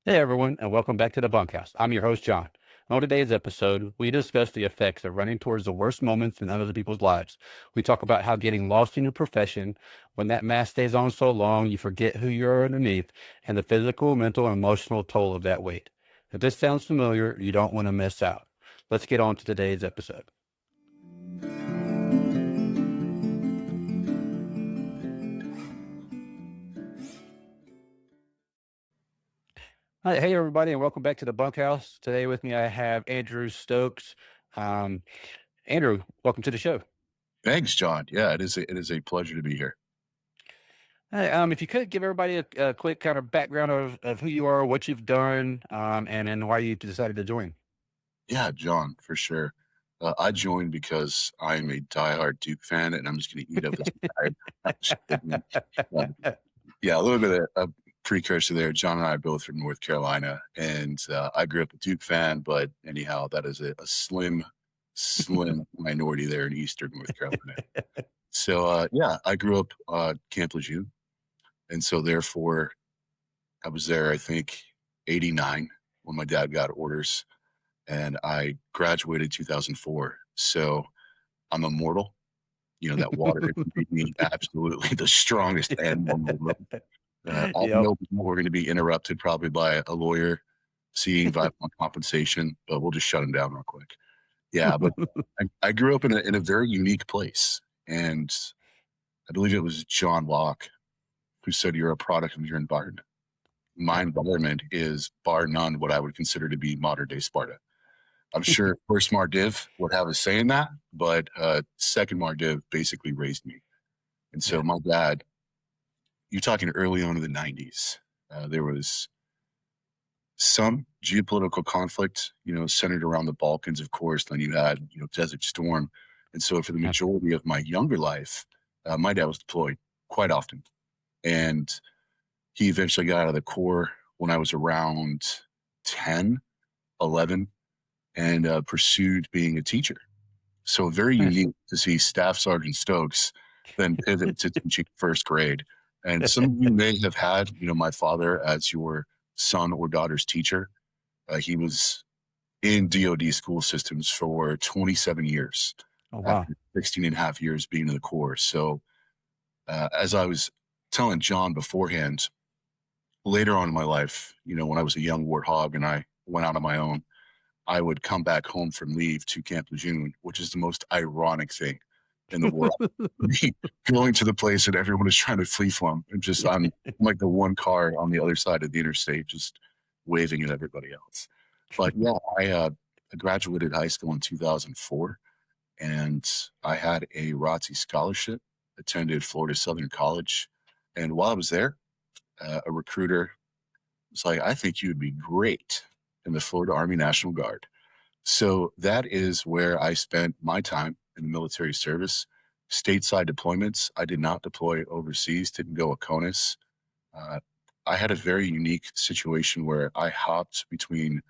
Hey everyone, and welcome back to the Bunkhouse. I'm your host, John. On today's episode, we discuss the effects of running towards the worst moments in other people's lives. We talk about how getting lost in your profession, when that mask stays on so long, you forget who you are underneath, and the physical, mental, and emotional toll of that weight. If this sounds familiar, you don't want to miss out. Let's get on to today's episode. Hi, hey everybody, and welcome back to the Bunkhouse. Today with me, I have Andrew Stokes. Um, Andrew, welcome to the show. Thanks, John. Yeah, it is a pleasure to be here. Hey, if you could give everybody a quick kind of background of who you are, what you've done, and then why you decided to join. Yeah, John, for sure. I joined because I'm a diehard Duke fan, and I'm just going to eat up this entire statement. Uh, yeah, a little bit of a precursor there. John and I are both from North Carolina, and I grew up a Duke fan, but anyhow, that is a slim minority there in Eastern North Carolina. So, yeah, I grew up Camp Lejeune, and so therefore I was there, I think, 89 when my dad got orders, and I graduated 2004. So I'm immortal. You know, that water made me absolutely the strongest animal in the world. I Yep. know we're going to be interrupted probably by a lawyer seeking violent compensation, but we'll just shut him down real quick. Yeah, but I grew up in a very unique place. And I believe it was John Locke who said, "You're a product of your environment." My Yeah. environment is bar none what I would consider to be modern day Sparta. I'm sure first Mardiv would have a say in that, but second Mardiv basically raised me. And so Yeah. my dad, you're talking early on in the 90s, there was some geopolitical conflict, centered around the Balkans, of course. Then you had, Desert Storm. And so for the Yeah. majority of my younger life, my dad was deployed quite often. And he eventually got out of the Corps when I was around 10, 11, and pursued being a teacher. So very Nice. unique to see Staff Sergeant Stokes then pivot to teaching first grade. And some of you may have had, my father as your son or daughter's teacher. He was in DoD school systems for 27 years Oh wow. after 16 and a half years being in the Corps. So as I was telling John beforehand, later on in my life, when I was a young warthog and I went out on my own, I would come back home from leave to Camp Lejeune, which is the most ironic thing in the world. Going to the place that everyone is trying to flee from, and just I'm like the one car on the other side of the interstate, just waving at everybody else. But yeah, I graduated high school in 2004, and I had a ROTC scholarship. Attended Florida Southern College, and while I was there, a recruiter was like, "I think you would be great in the Florida Army National Guard." So that is where I spent my time in the military service. Stateside deployments. I did not deploy overseas, didn't go a CONUS. Uh, I had a very unique situation where I hopped between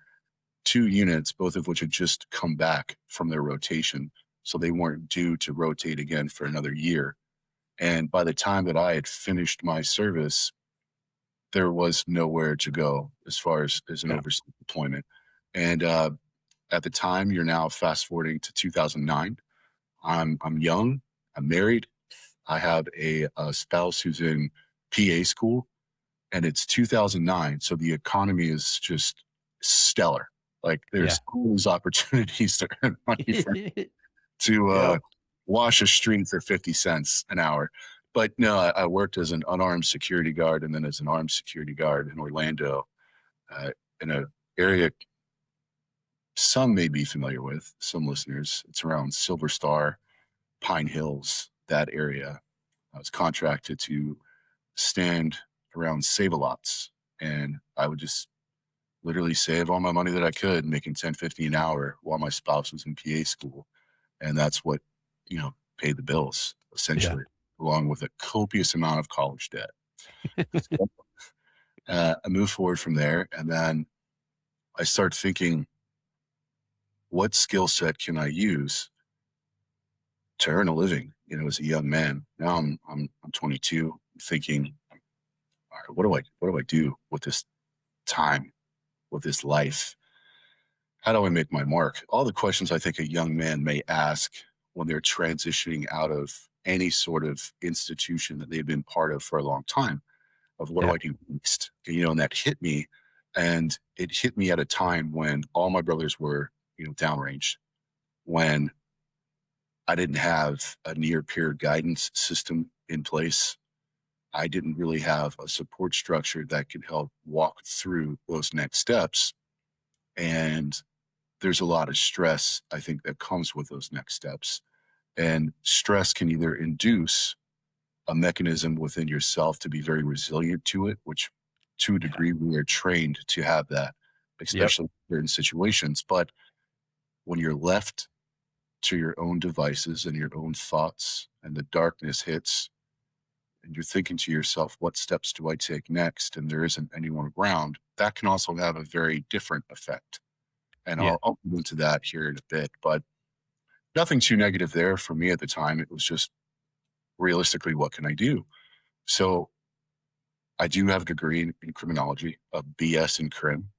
two units, both of which had just come back from their rotation. So they weren't due to rotate again for another year. And by the time that I had finished my service, there was nowhere to go as far as an Yeah. overseas deployment. And at the time, you're now fast forwarding to 2009. I'm young. I'm married. I have a spouse who's in PA school, and it's 2009. So the economy is just stellar. Like Yeah. there's all these opportunities to earn money to Yep. wash a street for 50 cents an hour. But no, I worked as an unarmed security guard and then as an armed security guard in Orlando, in an area some may be familiar with, some listeners. It's around Silver Star, Pine Hills, that area. I was contracted to stand around Save-A-Lots, and I would just literally save all my money that I could, making 10.50 an hour while my spouse was in PA school. And that's what, paid the bills, Yeah. essentially, along with a copious amount of college debt. So, I moved forward from there, and then I start thinking, what skill set can I use to earn a living, as a young man? Now I'm 22, thinking, all right, what do I do with this time? with this life? How do I make my mark? All the questions I think a young man may ask when they're transitioning out of any sort of institution that they've been part of for a long time of what do Yeah. I do next? And that hit me. And it hit me at a time when all my brothers were, downrange, when I didn't have a near peer guidance system in place. I didn't really have a support structure that could help walk through those next steps. And there's a lot of stress, I think, that comes with those next steps. And stress can either induce a mechanism within yourself to be very resilient to it, which to a Yeah. degree we are trained to have that, Yep. especially in certain situations. But when you're left to your own devices and your own thoughts and the darkness hits, and you're thinking to yourself, what steps do I take next? And there isn't anyone around, that can also have a very different effect. And Yeah. I'll go into that here in a bit, but nothing too negative there for me at the time. It was just realistically, what can I do? So I do have a degree in criminology, a BS in crim.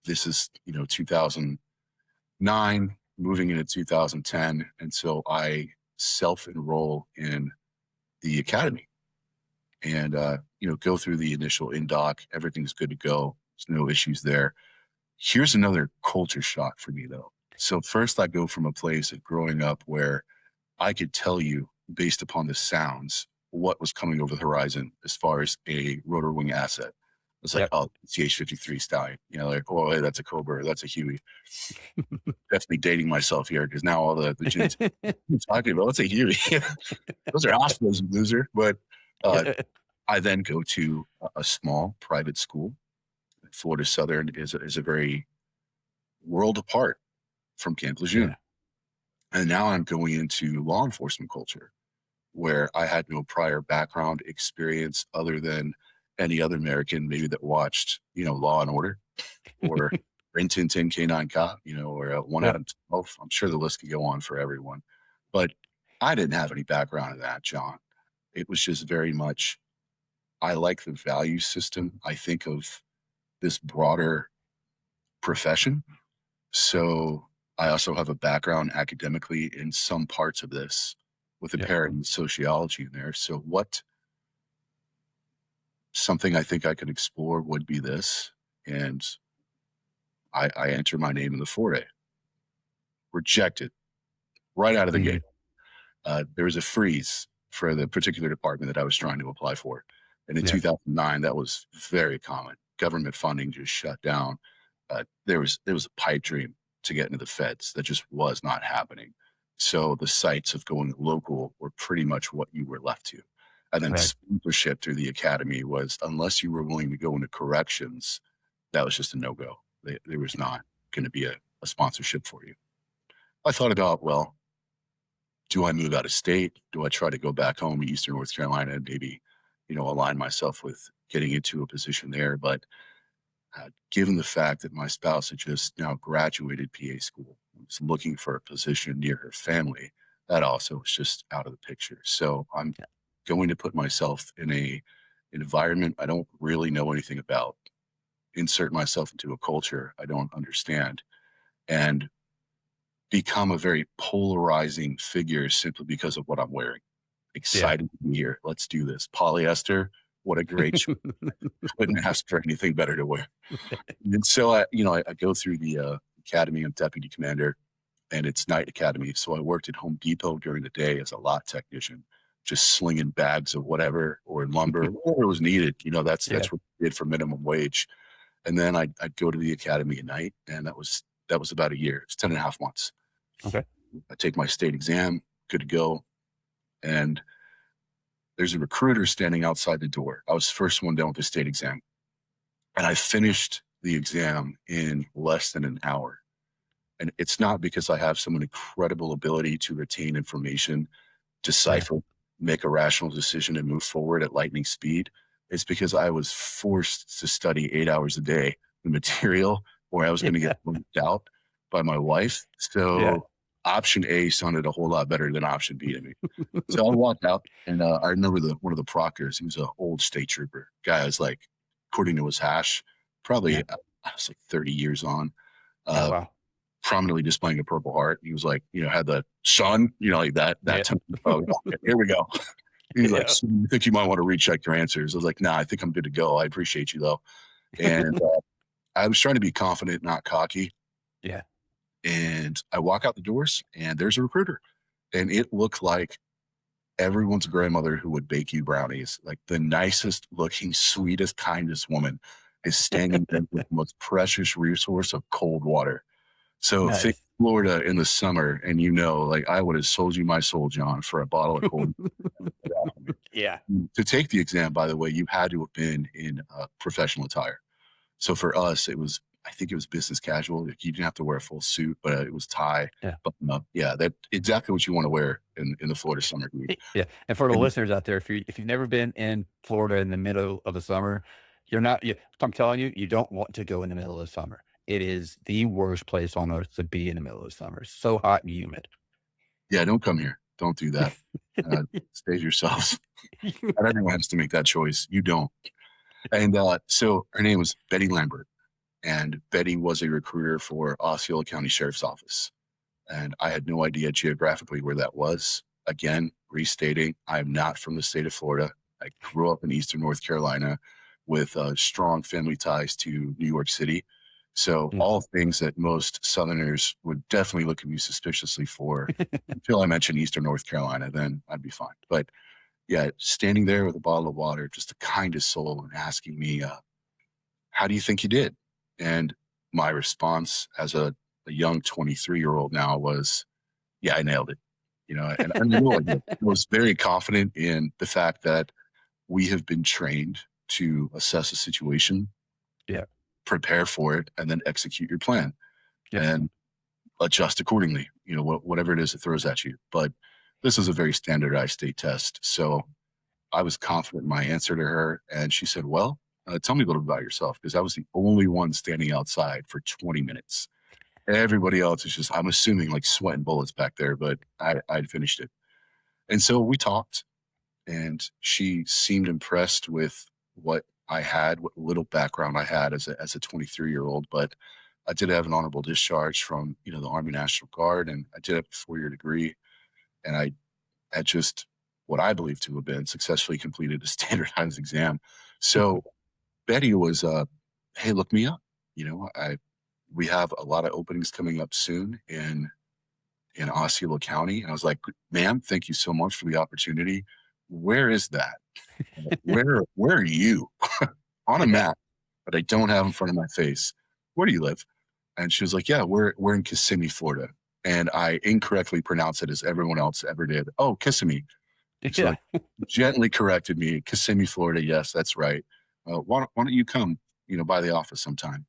This is, 2009, moving into 2010. And so I self enroll in the academy and, go through the initial in-doc. Everything's good to go. There's no issues there. Here's another culture shock for me, though. So first I go from a place of growing up where I could tell you based upon the sounds what was coming over the horizon as far as a rotor wing asset. It's like, Yep. oh, CH-53 Stallion, like, oh, hey, that's a Cobra, that's a Huey. Definitely dating myself here because now all the gents I'm talking about, what's a Huey? Those are hospitals, you loser. But uh, I then go to a small private school. Florida Southern is a very world apart from Camp Lejeune. Yeah. And now I'm going into law enforcement culture where I had no prior background experience other than any other American maybe that watched, Law and Order or Rin Tin Tin K9 Cop, or One Yep. Adam 12. I'm sure the list could go on for everyone. But I didn't have any background in that, John. It was just very much, I like the value system. I think of this broader profession. So I also have a background academically in some parts of this with a Yep. parent in sociology in there. So what something I think I could explore would be this. And I enter my name in the foray. Rejected right out of the Mhm. gate. There was a freeze for the particular department that I was trying to apply for. And in Yeah. 2009, that was very common. Government funding just shut down. There was a pipe dream to get into the feds that just was not happening. So the sites of going local were pretty much what you were left to. And then Right. sponsorship through the academy was unless you were willing to go into corrections, that was just a no go. There was not going to be a sponsorship for you. I thought about, well, do I move out of state? Do I try to go back home to Eastern North Carolina and maybe, align myself with getting into a position there? But given the fact that my spouse had just now graduated PA school, was looking for a position near her family, that also was just out of the picture. So I'm Yeah. going to put myself in a environment I don't really know anything about, insert myself into a culture I don't understand, and become a very polarizing figure simply because of what I'm wearing. Yeah. Excited to be here. Let's do this. Polyester, what a great choice. Couldn't ask for anything better to wear. And so I go through the Academy of Deputy Commander, and it's night academy. So I worked at Home Depot during the day as a lot technician, just slinging bags of whatever or lumber, whatever was needed. Yeah. That's what I did for minimum wage. And then I'd go to the academy at night, and that was about a year. It's 10 and a half months. Okay. I take my state exam, good to go. And there's a recruiter standing outside the door. I was the first one done with the state exam. And I finished the exam in less than an hour. And it's not because I have some incredible ability to retain information, Yeah. decipher, make a rational decision, and move forward at lightning speed. It's because I was forced to study 8 hours a day, the material, or I was going to Yeah. get burnt out by my wife. Yeah. So option A sounded a whole lot better than option B to me. So I walked out, and I remember one of the proctors. He was an old state trooper guy. Was like, according to his hash, probably Yeah. I was like 30 years on, Oh, uh, wow. prominently displaying a Purple Heart. He was like, had the sun, like that Yeah. temp. Oh, yeah, here we go. He was like, Yeah. so I think you might want to recheck your answers. I was like, nah, I think I'm good to go. I appreciate you though. And I was trying to be confident, not cocky. Yeah. And I walk out the doors and there's a recruiter. And it looked like everyone's grandmother who would bake you brownies, like the nicest looking, sweetest, kindest woman is standing there with the most precious resource of cold water. So think Nice. Florida in the summer, and like I would have sold you my soul, John, for a bottle of cold water. Yeah. To take the exam, by the way, you had to have been in professional attire. So for us, I think it was business casual. Like you didn't have to wear a full suit, but it was tie, Yeah. button up. Yeah, that exactly what you want to wear in the Florida summer heat. Yeah, and for the And listeners out there, if you've never been in Florida in the middle of the summer, you're not you I'm telling you, you don't want to go in the middle of summer. It is the worst place on earth to be in the middle of summer. It's so hot and humid. yeah, don't come here. Don't do that. Save yourselves. Not everyone has to make that choice. You don't. And so her name was Betty Lambert, and Betty was a recruiter for Osceola County Sheriff's Office. And I had no idea geographically where that was. Again, restating, I am not from the state of Florida. I grew up in Eastern North Carolina with strong family ties to New York City. So Mm. all things that most Southerners would definitely look at me suspiciously for until I mentioned Eastern North Carolina, then I'd be fine. But yeah, standing there with a bottle of water, just the kindest soul, and asking me, how do you think you did? And my response as a young 23-year-old now was, yeah, I nailed it. And I knew I did. I was very confident in the fact that we have been trained to assess a situation, Yeah, prepare for it, and then execute your plan yeah, and adjust accordingly, whatever it is it throws at you. But this is a very standardized state test. So I was confident in my answer to her. And she said, well, tell me a little bit about yourself, because I was the only one standing outside for 20 minutes. Everybody else is just, I'm assuming, like sweating bullets back there, but I'd finished it. And so we talked, and she seemed impressed with what I had, what little background I had as a 23-year-old. But I did have an honorable discharge from, the Army National Guard, and I did have a 4-year degree. And I had just what I believe to have been successfully completed a standardized exam. So Betty was, hey, look me up. We have a lot of openings coming up soon in Osceola County. And I was like, ma'am, thank you so much for the opportunity. Where is that? Where are you? On a yeah. map that I don't have in front of my face. Where do you live? And she was like, yeah, we're in Kissimmee, Florida. And I incorrectly pronounced it as everyone else ever did. Oh, Kissimmee. So Yeah. like gently corrected me. Kissimmee, Florida. Yes, that's right. Why don't you come, by the office sometime?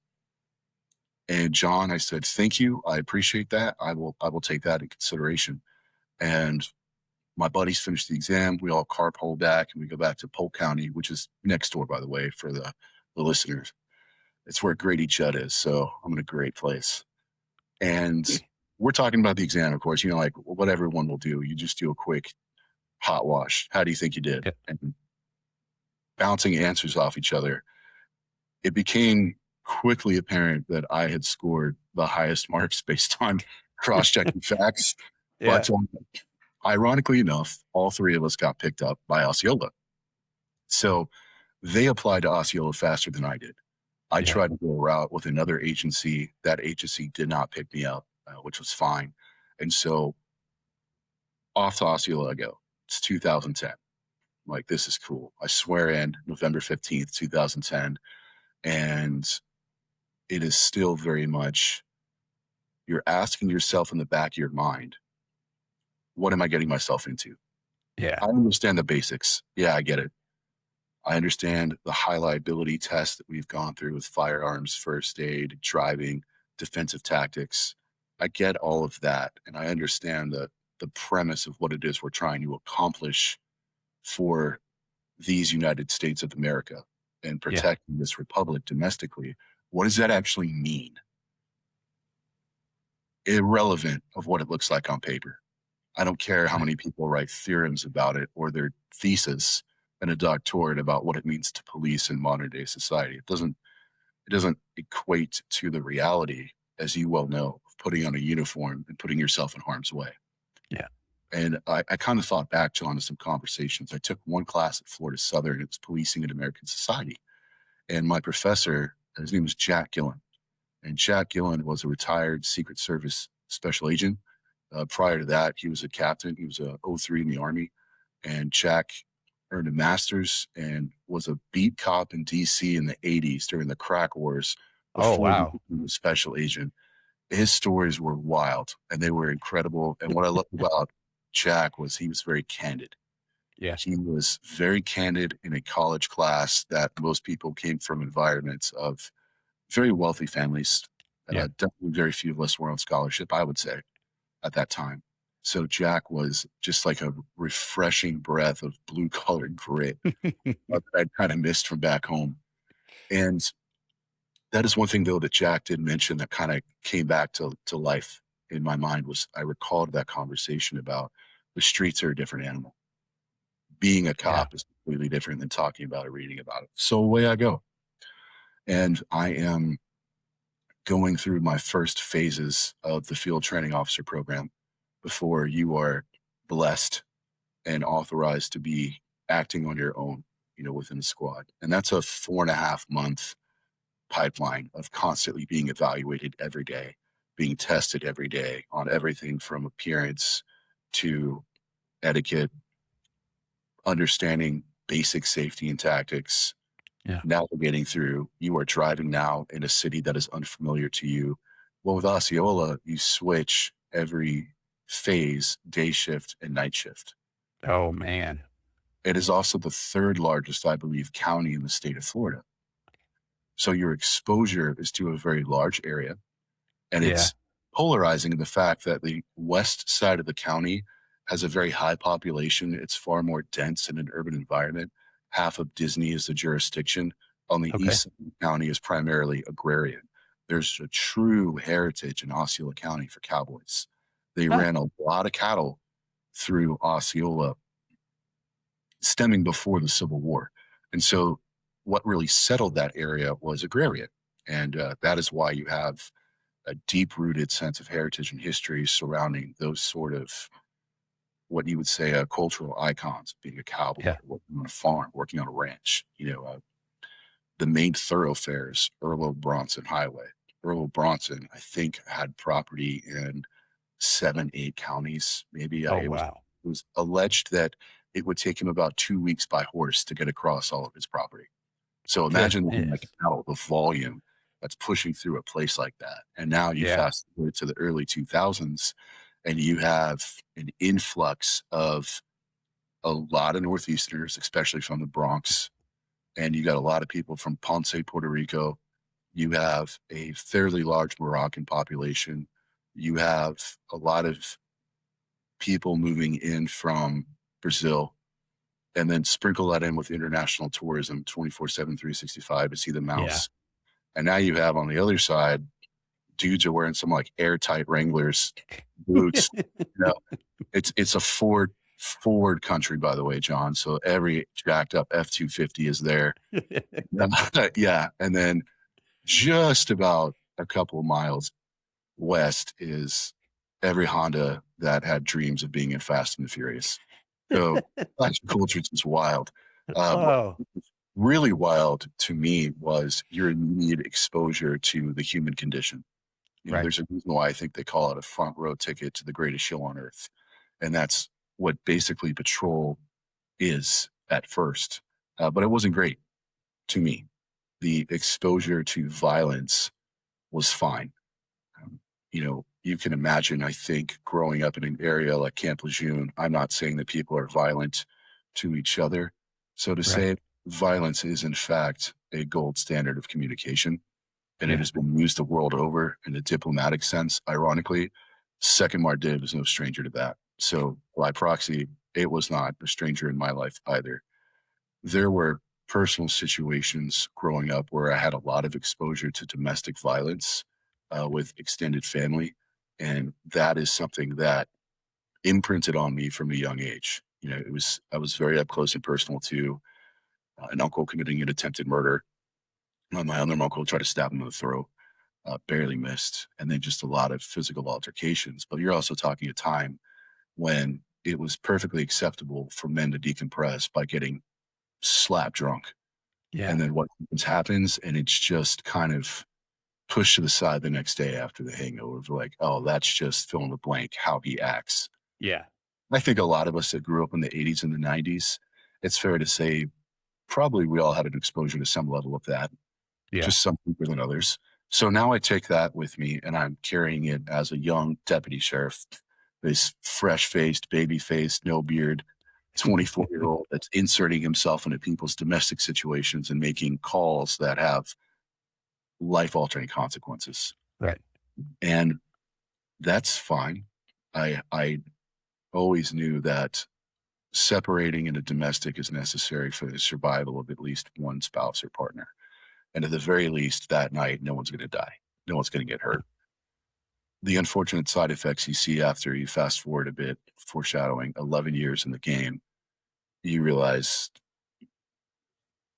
And John, I said, thank you. I appreciate that. I will take that in consideration. And my buddies finished the exam. We all carpool back, and we go back to Polk County, which is next door, by the way, for the listeners. It's where Grady Judd is. So I'm in a great place. And we're talking about the exam, of course, like what everyone will do. You just do a quick hot wash. How do you think you did? Yeah. And bouncing answers off each other. It became quickly apparent that I had scored the highest marks based on cross-checking facts. Yeah. But ironically enough, all three of us got picked up by Osceola. So they applied to Osceola faster than I did. I Yeah. tried to go a route with another agency. That agency did not pick me up, which was fine. And so off to Osceola I go. It's 2010. I'm like, this is cool. I swear in November 15th, 2010. And it is still very much, you're asking yourself in the back of your mind, what am I getting myself into? Yeah. I understand the basics. Yeah, I get it. I understand the high liability test that we've gone through with firearms, first aid, driving, defensive tactics. I get all of that. And I understand the premise of what it is we're trying to accomplish for these United States of America and Yeah. protecting this republic domestically. What does that actually mean? Irrelevant of what it looks like on paper. I don't care how many people write theorems about it or their thesis and a doctorate about what it means to police in modern day society. it doesn't equate to the reality, as you well know, of putting on a uniform and putting yourself in harm's way. Yeah. And I kind of thought back, John, to some conversations. I took one class at Florida Southern. It was Policing in American Society. And my professor, his name was Jack Gillen. And Jack Gillen was a retired Secret Service special agent. Prior to that, he was a captain. He was a O3 in the Army. And Jack earned a master's and was a beat cop in DC in the 80s during the crack wars Oh, before he wow. became a special agent. His stories were wild and they were incredible. And what I loved about Jack was he was very candid. Yeah. He was very candid in a college class that most people came from environments of very wealthy families. Yeah. Definitely very few of us were on scholarship, I would say, at that time. So Jack was just like a refreshing breath of blue collar grit that I'd kind of missed from back home. And that is one thing though that Jack did mention that kind of came back to life in my mind was I recalled that conversation about the streets are a different animal. Being a Yeah. cop is completely different than talking about it, reading about it. So away I go. And I am going through my first phases of the field training officer program before you are blessed and authorized to be acting on your own, within the squad. And that's a 4.5 month pipeline of constantly being evaluated every day, being tested every day on everything from appearance to etiquette, understanding basic safety and tactics, Yeah. navigating through. You are driving now in a city that is unfamiliar to you. Well, with Osceola, you switch every phase, day shift and night shift. Oh, man. It is also the third largest, I believe, county in the state of Florida. So your exposure is to a very large area. And Yeah. it's polarizing in the fact that the west side of the county has a very high population. It's far more dense in an urban environment. Half of Disney is the jurisdiction. On the Okay. east side of the county is primarily agrarian. There's a true heritage in Osceola County for cowboys. They Huh. ran a lot of cattle through Osceola stemming before the Civil War. And so what really settled that area was agrarian. And that is why you have a deep rooted sense of heritage and history surrounding those sort of what you would say cultural icons, being a cowboy, Yeah. working on a farm, working on a ranch. The main thoroughfares, Earl Bronson Highway. Earl Bronson, I think, had property in 7, 8 counties. Maybe Oh, it was wow. it was alleged that it would take him about 2 weeks by horse to get across all of his property. So imagine like Goodness. now the volume that's pushing through a place like that. And now you Yeah. fast forward to the early 2000s and you have an influx of a lot of Northeasterners, especially from the Bronx. And you got a lot of people from Ponce, Puerto Rico. You have a fairly large Moroccan population. You have a lot of people moving in from Brazil and then sprinkle that in with international tourism 24/7, 365 to see the Yeah. mouse. And now you have on the other side, dudes are wearing some like airtight Wranglers, boots. You know, it's a Ford country, by the way, John. So every jacked up F-250 is there. Yeah. And then just about a couple of miles west is every Honda that had dreams of being in Fast and the Furious. So class culture is just wild. What Oh, was really wild to me was your immediate exposure to the human condition. right. There's a reason why I think they call it a front row ticket to the greatest show on earth. And that's what basically patrol is at first. But it wasn't great to me. The exposure to violence was fine. You can imagine, I think, growing up in an area like Camp Lejeune, I'm not saying that people are violent to each other. So to Right. say violence is, in fact, a gold standard of communication, and it Yeah. has been used the world over in a diplomatic sense, ironically, Second Mardiv is no stranger to that. So by proxy, it was not a stranger in my life either. There were personal situations growing up where I had a lot of exposure to domestic violence with extended family. And that is something that imprinted on me from a young age. I was very up close and personal to an uncle committing an attempted murder. My other uncle tried to stab him in the throat, barely missed, and then just a lot of physical altercations. But you're also talking a time when it was perfectly acceptable for men to decompress by getting slap drunk. Yeah. And then what happens, and it's just kind of pushed to the side the next day after the hangover, like, oh, that's just fill in the blank how he acts. Yeah. I think a lot of us that grew up in the 80s and the 90s, it's fair to say probably we all had an exposure to some level of that, Yeah. just some deeper than others. So now I take that with me and I'm carrying it as a young deputy sheriff, this fresh faced, baby faced, no beard, 24-year-old that's inserting himself into people's domestic situations and making calls that have life altering consequences. Right. And that's fine. I always knew that separating in a domestic is necessary for the survival of at least one spouse or partner. And at the very least, that night, no one's going to die. No one's going to get hurt. The unfortunate side effects you see after you fast forward a bit, foreshadowing 11 years in the game, you realize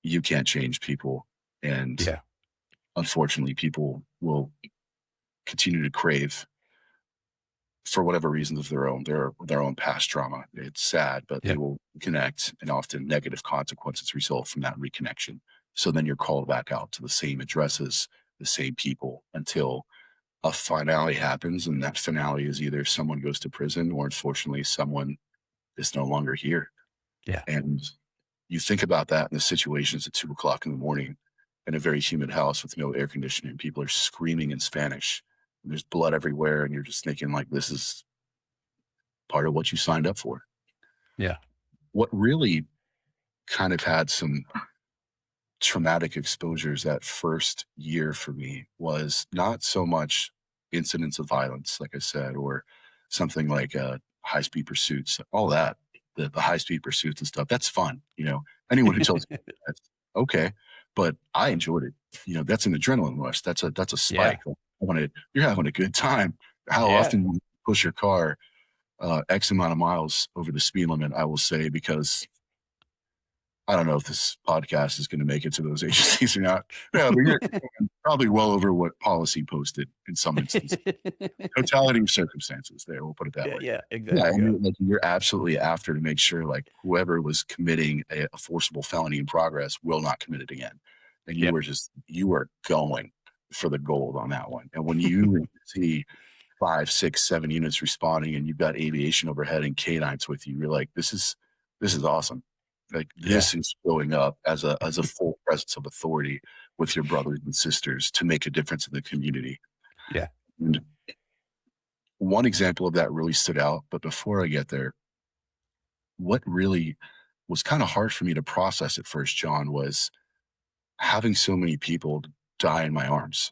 you can't change people. And Yeah. unfortunately, people will continue to crave for whatever reasons of their own past trauma. It's sad, but they Yeah. will connect, and often negative consequences result from that reconnection. So then you're called back out to the same addresses, the same people until a finale happens, and that finale is either someone goes to prison or unfortunately someone is no longer here. Yeah. And you think about that in the situations at 2 o'clock in the morning in a very humid house with no air conditioning. People are screaming in Spanish. And there's blood everywhere, and you're just thinking like this is part of what you signed up for. Yeah. What really kind of had some traumatic exposures that first year for me was not so much incidents of violence, like I said, or something like high speed pursuits, all that, the high speed pursuits and stuff. That's fun. Anyone who tells you that's okay, but I enjoyed it. That's an adrenaline rush. That's a Yeah. spike. You're having a good time. How Yeah. often you push your car X amount of miles over the speed limit, I will say, because I don't know if this podcast is going to make it to those agencies or not. Yeah, but you're going probably well over what policy posted in some instances. Totality of circumstances there, we'll put it that Yeah. way. Yeah. Yeah, Exactly. and Yeah. you're absolutely after to make sure like whoever was committing a forcible felony in progress will not commit it again. And Yep. you were going for the gold on that one. And when you see 5, 6, 7 units responding and you've got aviation overhead and canines with you, you're like, this is awesome. Like Yeah. this is showing up as a full presence of authority with your brothers and sisters to make a difference in the community. Yeah. And one example of that really stood out. But before I get there, what really was kind of hard for me to process at first, John, was having so many people die in my arms.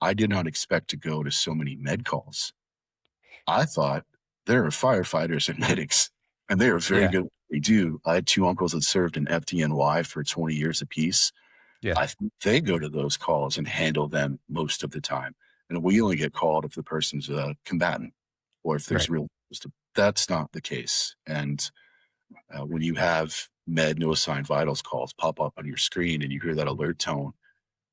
I did not expect to go to so many med calls. I thought there are firefighters and medics, and they are very Yeah. good at what they do. I had two uncles that served in FDNY for 20 years apiece. Yeah. I think they go to those calls and handle them most of the time. And we only get called if the person's a combatant or if there's Right. real. That's not the case. And when you have med no assigned vitals calls pop up on your screen and you hear that alert tone,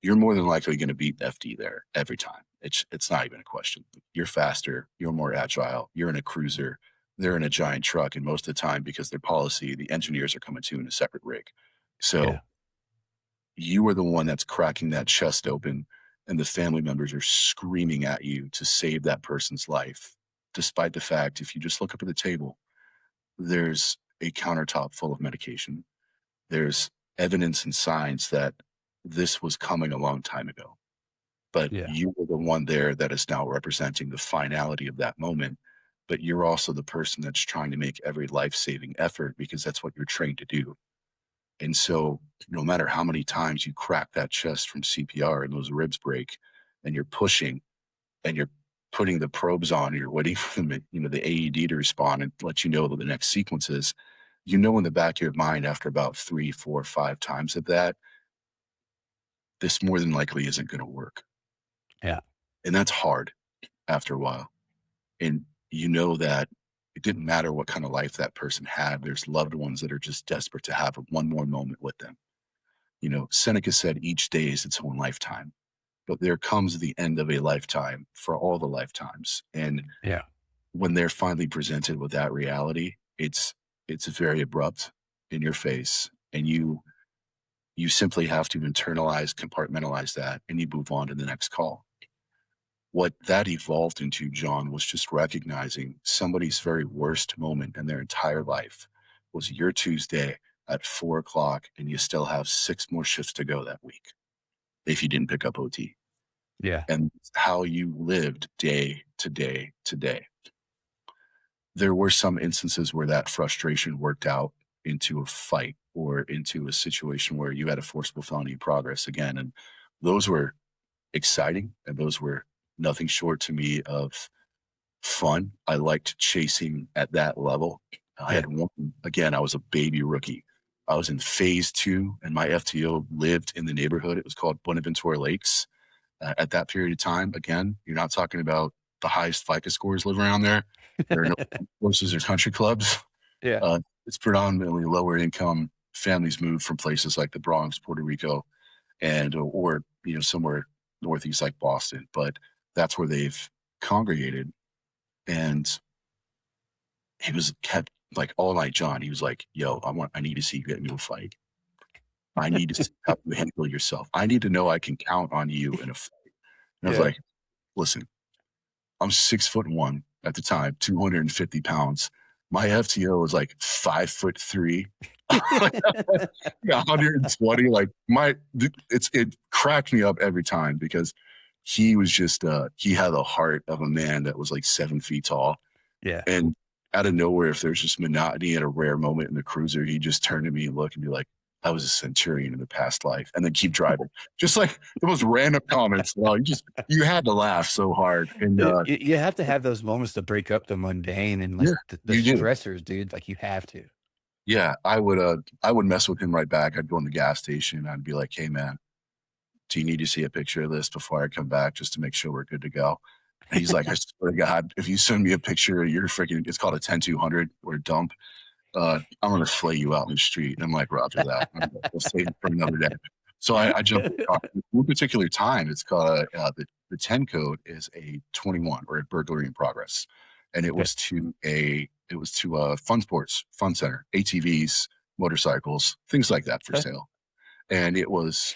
you're more than likely going to beat FD there every time. It's not even a question. You're faster, you're more agile, you're in a cruiser, they're in a giant truck, and most of the time, because their policy, the engineers are coming to in a separate rig. Yeah. So you are the one that's cracking that chest open, and the family members are screaming at you to save that person's life. Despite the fact, if you just look up at the table, there's a countertop full of medication. There's evidence and signs that this was coming a long time ago. But Yeah. you were the one there that is now representing the finality of that moment. But you're also the person that's trying to make every life saving effort because that's what you're trained to do. And so, no matter how many times you crack that chest from CPR and those ribs break, and you're pushing and you're putting the probes on, and you're waiting for them, the AED to respond and let you know what the next sequence is, in the back of your mind after about 3, 4, 5 times of that, this more than likely isn't going to work. Yeah. And that's hard after a while. And you know that it didn't matter what kind of life that person had. There's loved ones that are just desperate to have one more moment with them. Seneca said each day is its own lifetime, but there comes the end of a lifetime for all the lifetimes. And Yeah. when they're finally presented with that reality, it's very abrupt in your face, and you simply have to internalize, compartmentalize that, and you move on to the next call. What that evolved into, John, was just recognizing somebody's very worst moment in their entire life was your Tuesday at 4 o'clock, and you still have 6 more shifts to go that week if you didn't pick up OT. Yeah. And how you lived day to day to day. There were some instances where that frustration worked out into a fight or into a situation where you had a forcible felony in progress again. And those were exciting, and those were nothing short to me of fun. I liked chasing at that level. I Yeah. had one, again, I was a baby rookie. I was in phase 2, and my FTO lived in the neighborhood. It was called Buenaventura Lakes. At that period of time, again, you're not talking about the highest FICO scores live around there. There are no courses or country clubs. Yeah. It's predominantly lower income families move from places like the Bronx, Puerto Rico, and or somewhere northeast like Boston. But that's where they've congregated. And he was kept like all night, John. He was like, "Yo, I need to see you get into a fight. I need to see how you handle yourself. I need to know I can count on you in a fight." And I was Yeah. like, "Listen, I'm 6'1" at the time, 250 pounds. My FTO was like 5'3". Yeah, 120. Like it cracked me up every time because he was just he had the heart of a man that was like 7 feet tall. Yeah. And out of nowhere, if there's just monotony at a rare moment in the cruiser, he'd just turn to me and look and be like, "I was a centurion in the past life," and then keep driving. Just like the most random comments. Well, you had to laugh so hard. And You have to have those moments to break up the mundane and like yeah, the you do. stressors, dude. Like you have to. Yeah, I would mess with him right back. I'd go in the gas station. I'd be like, "Hey man, do you need to see a picture of this before I come back just to make sure we're good to go?" And he's like, "I swear to God, if you send me a picture of your freaking, it's called a 10-200 or a dump, I'm gonna flay you out in the street." And I'm like, "Roger that. We'll save it for another day." So I jumped in the car. One particular time, it's called the 10 code is a 21 or a burglary in progress, and it Okay. was to a fun sports fun center, ATVs, motorcycles, things like that for Okay. sale, and it was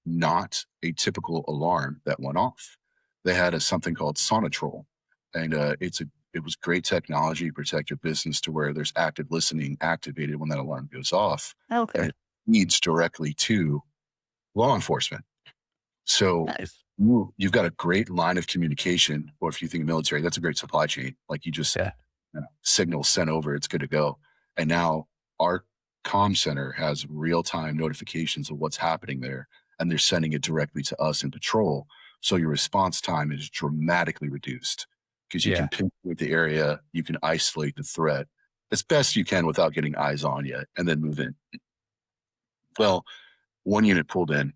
not a typical alarm that went off. They had something called Sonatrol, and it was great technology to protect your business to where there's active listening activated when that alarm goes off, and Okay. it leads directly to law enforcement. So Nice. you've got a great line of communication, or if you think military, that's a great supply chain. Like you just Yeah. signal sent over, it's good to go. And now our comm center has real time notifications of what's happening there, and they're sending it directly to us in patrol. So your response time is dramatically reduced because you can Yeah. pinpoint the area, you can isolate the threat as best you can without getting eyes on you, and then move in. Well, one unit pulled in.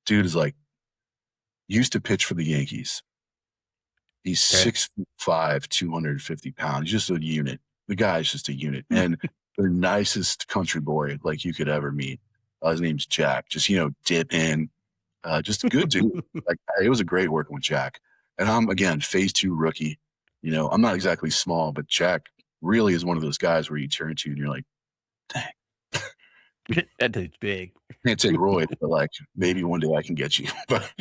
Dude is like, used to pitch for the Yankees. He's Okay. 6'5", 250 pounds. He's just a unit. The guy's just a unit. And the nicest country boy like you could ever meet. His name's Jack. Just, dip in. Just a good dude. Like it was a great working with Jack. And I'm again phase 2 rookie. I'm not exactly small, but Jack really is one of those guys where you turn to and you're like, dang, That dude's big. can't take Roy, but like maybe one day I can get you. But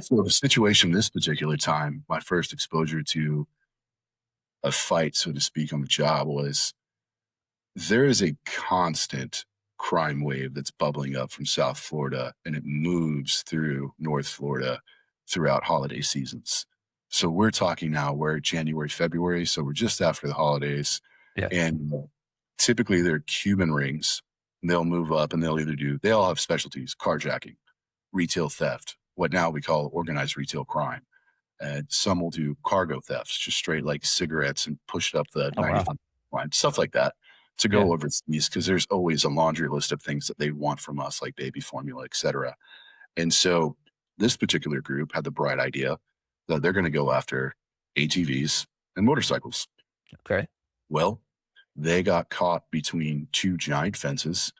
so the situation this particular time, my first exposure to a fight, so to speak, on the job was there is a constant crime wave that's bubbling up from South Florida, and it moves through North Florida throughout holiday seasons. So we're talking now, we're January, February, so we're just after the holidays. Yeah. And typically they're Cuban rings. And they'll move up and they all have specialties: carjacking, retail theft, what now we call organized retail crime. And some will do cargo thefts, just straight like cigarettes and push it up the Oh wow. 95 line, stuff like that to Yeah. go overseas because there's always a laundry list of things that they want from us, like baby formula, et cetera. And so this particular group had the bright idea that they're going to go after ATVs and motorcycles. Okay. Well, they got caught between two giant fences.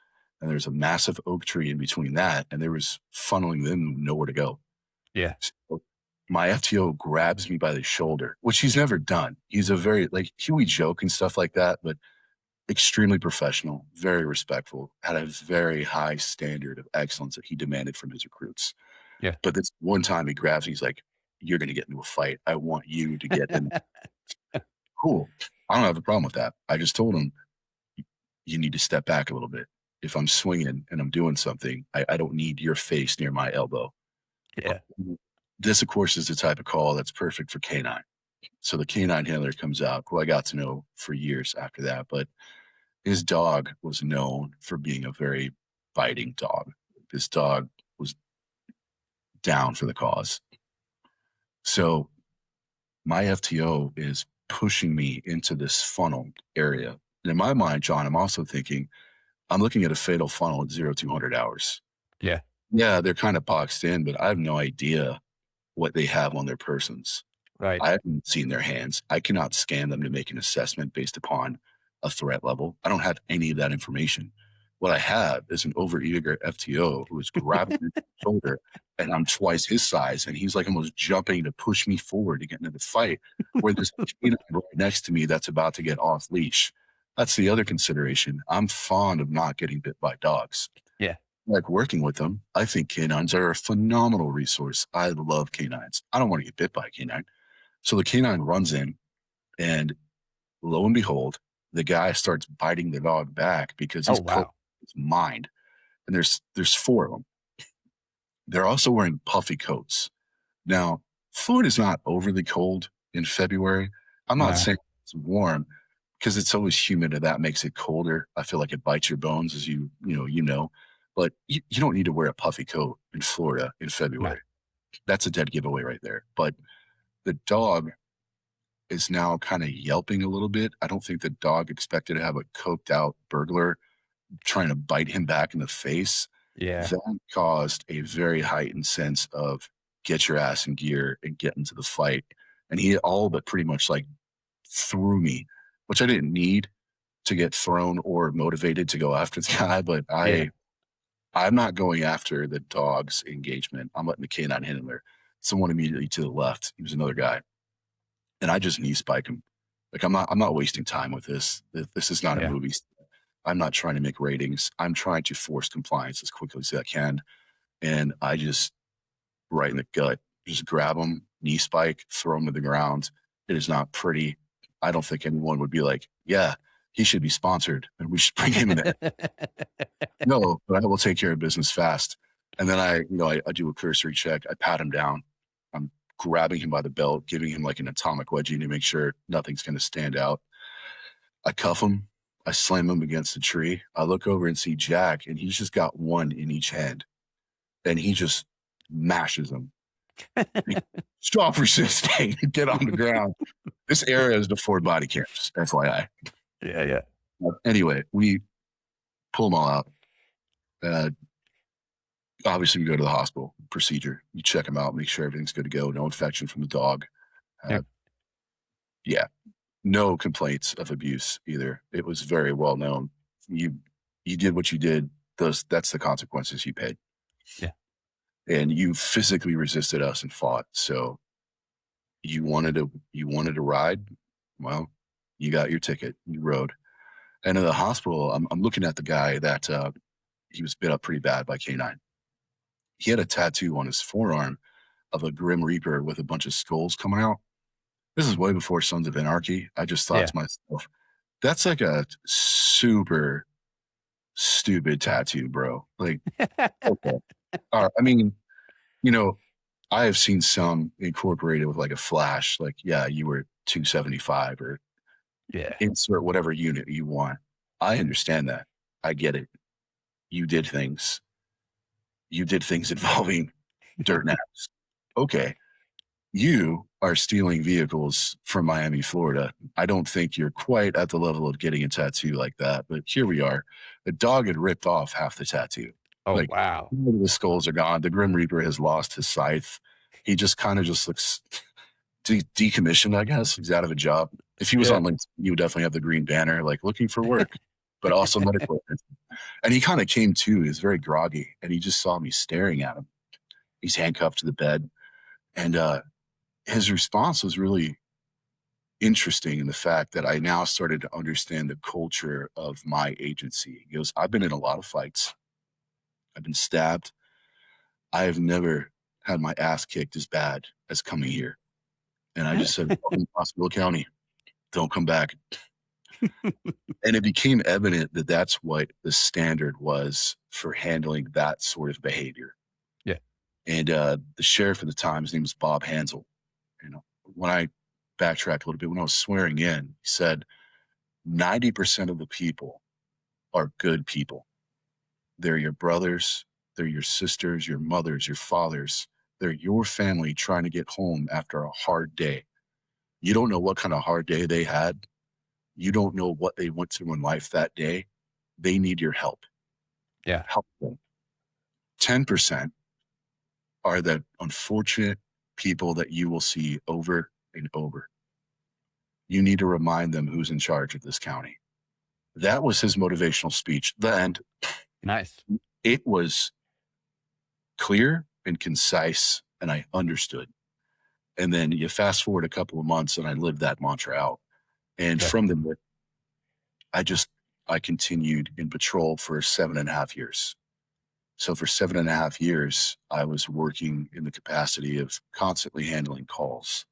and there's a massive oak tree in between that, and there was funneling them nowhere to go. Yeah. So my FTO grabs me by the shoulder, which he's never done. He's a very like we joke and stuff like that, but extremely professional, very respectful, had a very high standard of excellence that he demanded from his recruits. Yeah. But this one time he grabs me, he's like, "You're going to get into a fight. I want you to get in." Cool. I don't have a problem with that. I just told him, you need to step back a little bit. If I'm swinging and I'm doing something, I don't need your face near my elbow. Yeah. This, of course, is the type of call that's perfect for canine. So the canine handler comes out, who I got to know for years after that, but his dog was known for being a very biting dog. This dog was down for the cause. So my FTO is pushing me into this funnel area. And in my mind, John, I'm also thinking, I'm looking at a fatal funnel at 0 to 100 hours. Yeah. Yeah, they're kind of boxed in, but I have no idea what they have on their persons. Right. I haven't seen their hands. I cannot scan them to make an assessment based upon a threat level. I don't have any of that information. What I have is an overeager FTO who is grabbing my shoulder, and I'm twice his size, and he's like almost jumping to push me forward to get into the fight, where there's a canine right next to me that's about to get off leash. That's the other consideration. I'm fond of not getting bit by dogs. Yeah. Like working with them, I think canines are a phenomenal resource. I love canines. I don't want to get bit by a canine. So the canine runs in, and lo and behold, the guy starts biting the dog back because Oh, he's put wow. his mind. And there's four of them. They're also wearing puffy coats. Now, Florida's not overly cold in February. I'm not No. saying it's warm because it's always humid and that makes it colder. I feel like it bites your bones as you know. But you don't need to wear a puffy coat in Florida in No. February. That's a dead giveaway right there. But the dog is now kind of yelping a little bit. I don't think the dog expected to have a coked out burglar trying to bite him back in the face. Yeah. That caused a very heightened sense of get your ass in gear and get into the fight. And he all but pretty much like threw me, which I didn't need to get thrown or motivated to go after the guy, but Yeah. I'm not going after the dog's engagement. I'm letting the canine handler. Someone immediately to the left. He was another guy. And I just knee spike him. Like I'm not wasting time with this. This is not a Yeah. movie. I'm not trying to make ratings. I'm trying to force compliance as quickly as I can. And I just right in the gut, just grab him, knee spike, throw him to the ground. It is not pretty. I don't think anyone would be like, yeah, he should be sponsored and we should bring him in there. No, but I will take care of business fast. And then I do a cursory check. I pat him down. I'm grabbing him by the belt, giving him like an atomic wedgie to make sure nothing's going to stand out. I cuff him. I slam him against the tree. I look over and see Jack, and he's just got one in each hand. And he just mashes him. Stop resisting. Get on the ground. This area is before body cams, FYI. Yeah. Yeah. Anyway, we pull them all out. Obviously, we go to the hospital procedure. You check them out, make sure everything's good to go. No infection from the dog. Yeah. Yeah, no complaints of abuse either. It was very well known. You did what you did. That's the consequences you paid. Yeah. And you physically resisted us and fought. So you wanted to ride. Well, you got your ticket. You rode. And in the hospital, I'm looking at the guy that he was bit up pretty bad by canine. He had a tattoo on his forearm of a Grim Reaper with a bunch of skulls coming out. This is way before Sons of Anarchy. I just thought Yeah. to myself, that's like a super stupid tattoo, bro. Like, okay. I mean, you know, I have seen some incorporated with like a flash, like, yeah, you were 275 or Yeah. insert whatever unit you want. I understand that. I get it. You did things. You did things involving dirt naps. Okay. You are stealing vehicles from Miami, Florida. I don't think you're quite at the level of getting a tattoo like that, but here we are. The dog had ripped off half the tattoo. Oh, Like wow. the skulls are gone. The Grim Reaper has lost his scythe. He just kind of just looks decommissioned, I guess. He's out of a job. If he was Yeah. on LinkedIn, you would definitely have the green banner, like looking for work, but also medical attention. And he kind of came to, he was very groggy, and he just saw me staring at him. He's handcuffed to the bed. And his response was really interesting in the fact that I now started to understand the culture of my agency. He goes, I've been in a lot of fights. I've been stabbed. I have never had my ass kicked as bad as coming here. And I just said, welcome to Hospital County. Don't come back. And it became evident that that's what the standard was for handling that sort of behavior. Yeah. And the sheriff at the time, his name was Bob Hansel. You know, when I backtracked a little bit, when I was swearing in, he said 90% of the people are good people. They're your brothers, they're your sisters, your mothers, your fathers. They're your family trying to get home after a hard day. You don't know what kind of hard day they had. You don't know what they went through in life that day. They need your help. Yeah. Help them. 10% are the unfortunate people that you will see over and over. You need to remind them who's in charge of this county. That was his motivational speech. And Nice. it was clear and concise, and I understood. And then you fast forward a couple of months, and I lived that mantra out. And Yeah. from there, I continued in patrol for 7.5 years. So for 7.5 years, I was working in the capacity of constantly handling calls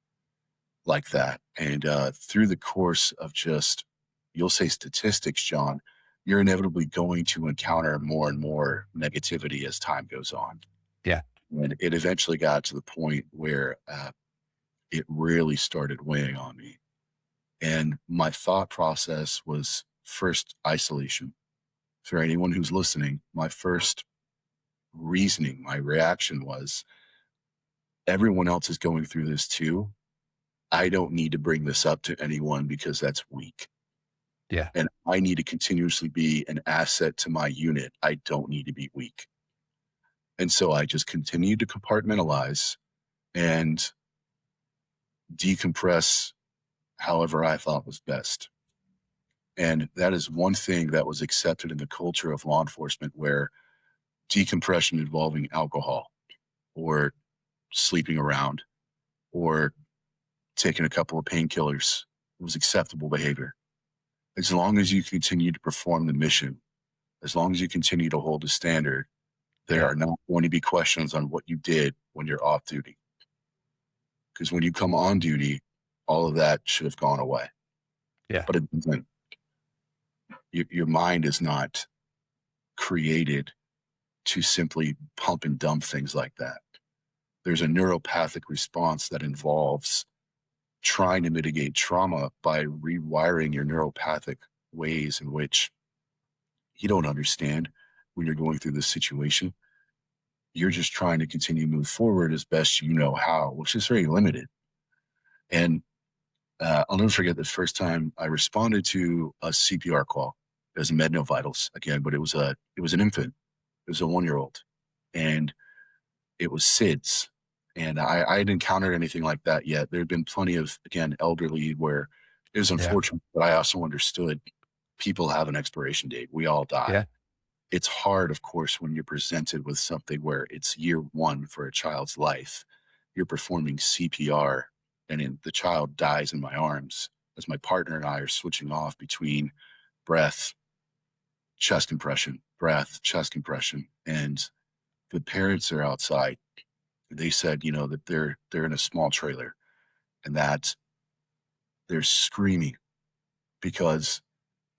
like that. And through the course of just, you'll say statistics, John, you're inevitably going to encounter more and more negativity as time goes on. Yeah. And it eventually got to the point where it really started weighing on me. And my thought process was first isolation. For anyone who's listening, my first reasoning, my reaction was everyone else is going through this too. I don't need to bring this up to anyone because that's weak. Yeah. And I need to continuously be an asset to my unit. I don't need to be weak. And so I just continued to compartmentalize and decompress however I thought was best. And that is one thing that was accepted in the culture of law enforcement where decompression involving alcohol or sleeping around or taking a couple of painkillers was acceptable behavior. As long as you continue to perform the mission, as long as you continue to hold the standard, there Yeah. are not going to be questions on what you did when you're off duty. Because when you come on duty, all of that should have gone away. Yeah. But it doesn't. Your mind is not created to simply pump and dump things like that. There's a neuropathic response that involves trying to mitigate trauma by rewiring your neuropathic ways in which you don't understand when you're going through this situation. You're just trying to continue to move forward as best you know how, which is very limited. And I'll never forget the first time I responded to a CPR call. It was a med no vitals again, but it was an infant. It was a 1-year-old, and it was SIDS. And I hadn't encountered anything like that yet. There had been plenty of, again, elderly where it was Yeah. unfortunate, but I also understood people have an expiration date. We all die. Yeah. It's hard, of course, when you're presented with something where it's year one for a child's life. You're performing CPR, and the child dies in my arms as my partner and I are switching off between breath, chest compression, breath, chest compression. And the parents are outside. They said, that they're in a small trailer and that they're screaming because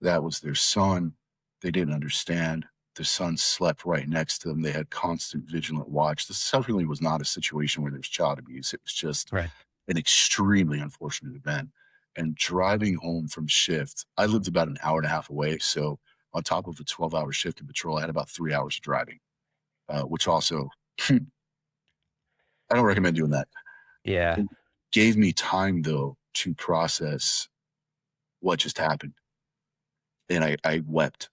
that was their son. They didn't understand. The son slept right next to them. They had constant vigilant watch. This certainly was not a situation where there's child abuse. It was just Right. an extremely unfortunate event. And driving home from shift, I lived about an hour and a half away. So on top of a 12-hour shift in patrol, I had about 3 hours of driving, which also, I don't recommend doing that. Yeah. It gave me time, though, to process what just happened. And I wept.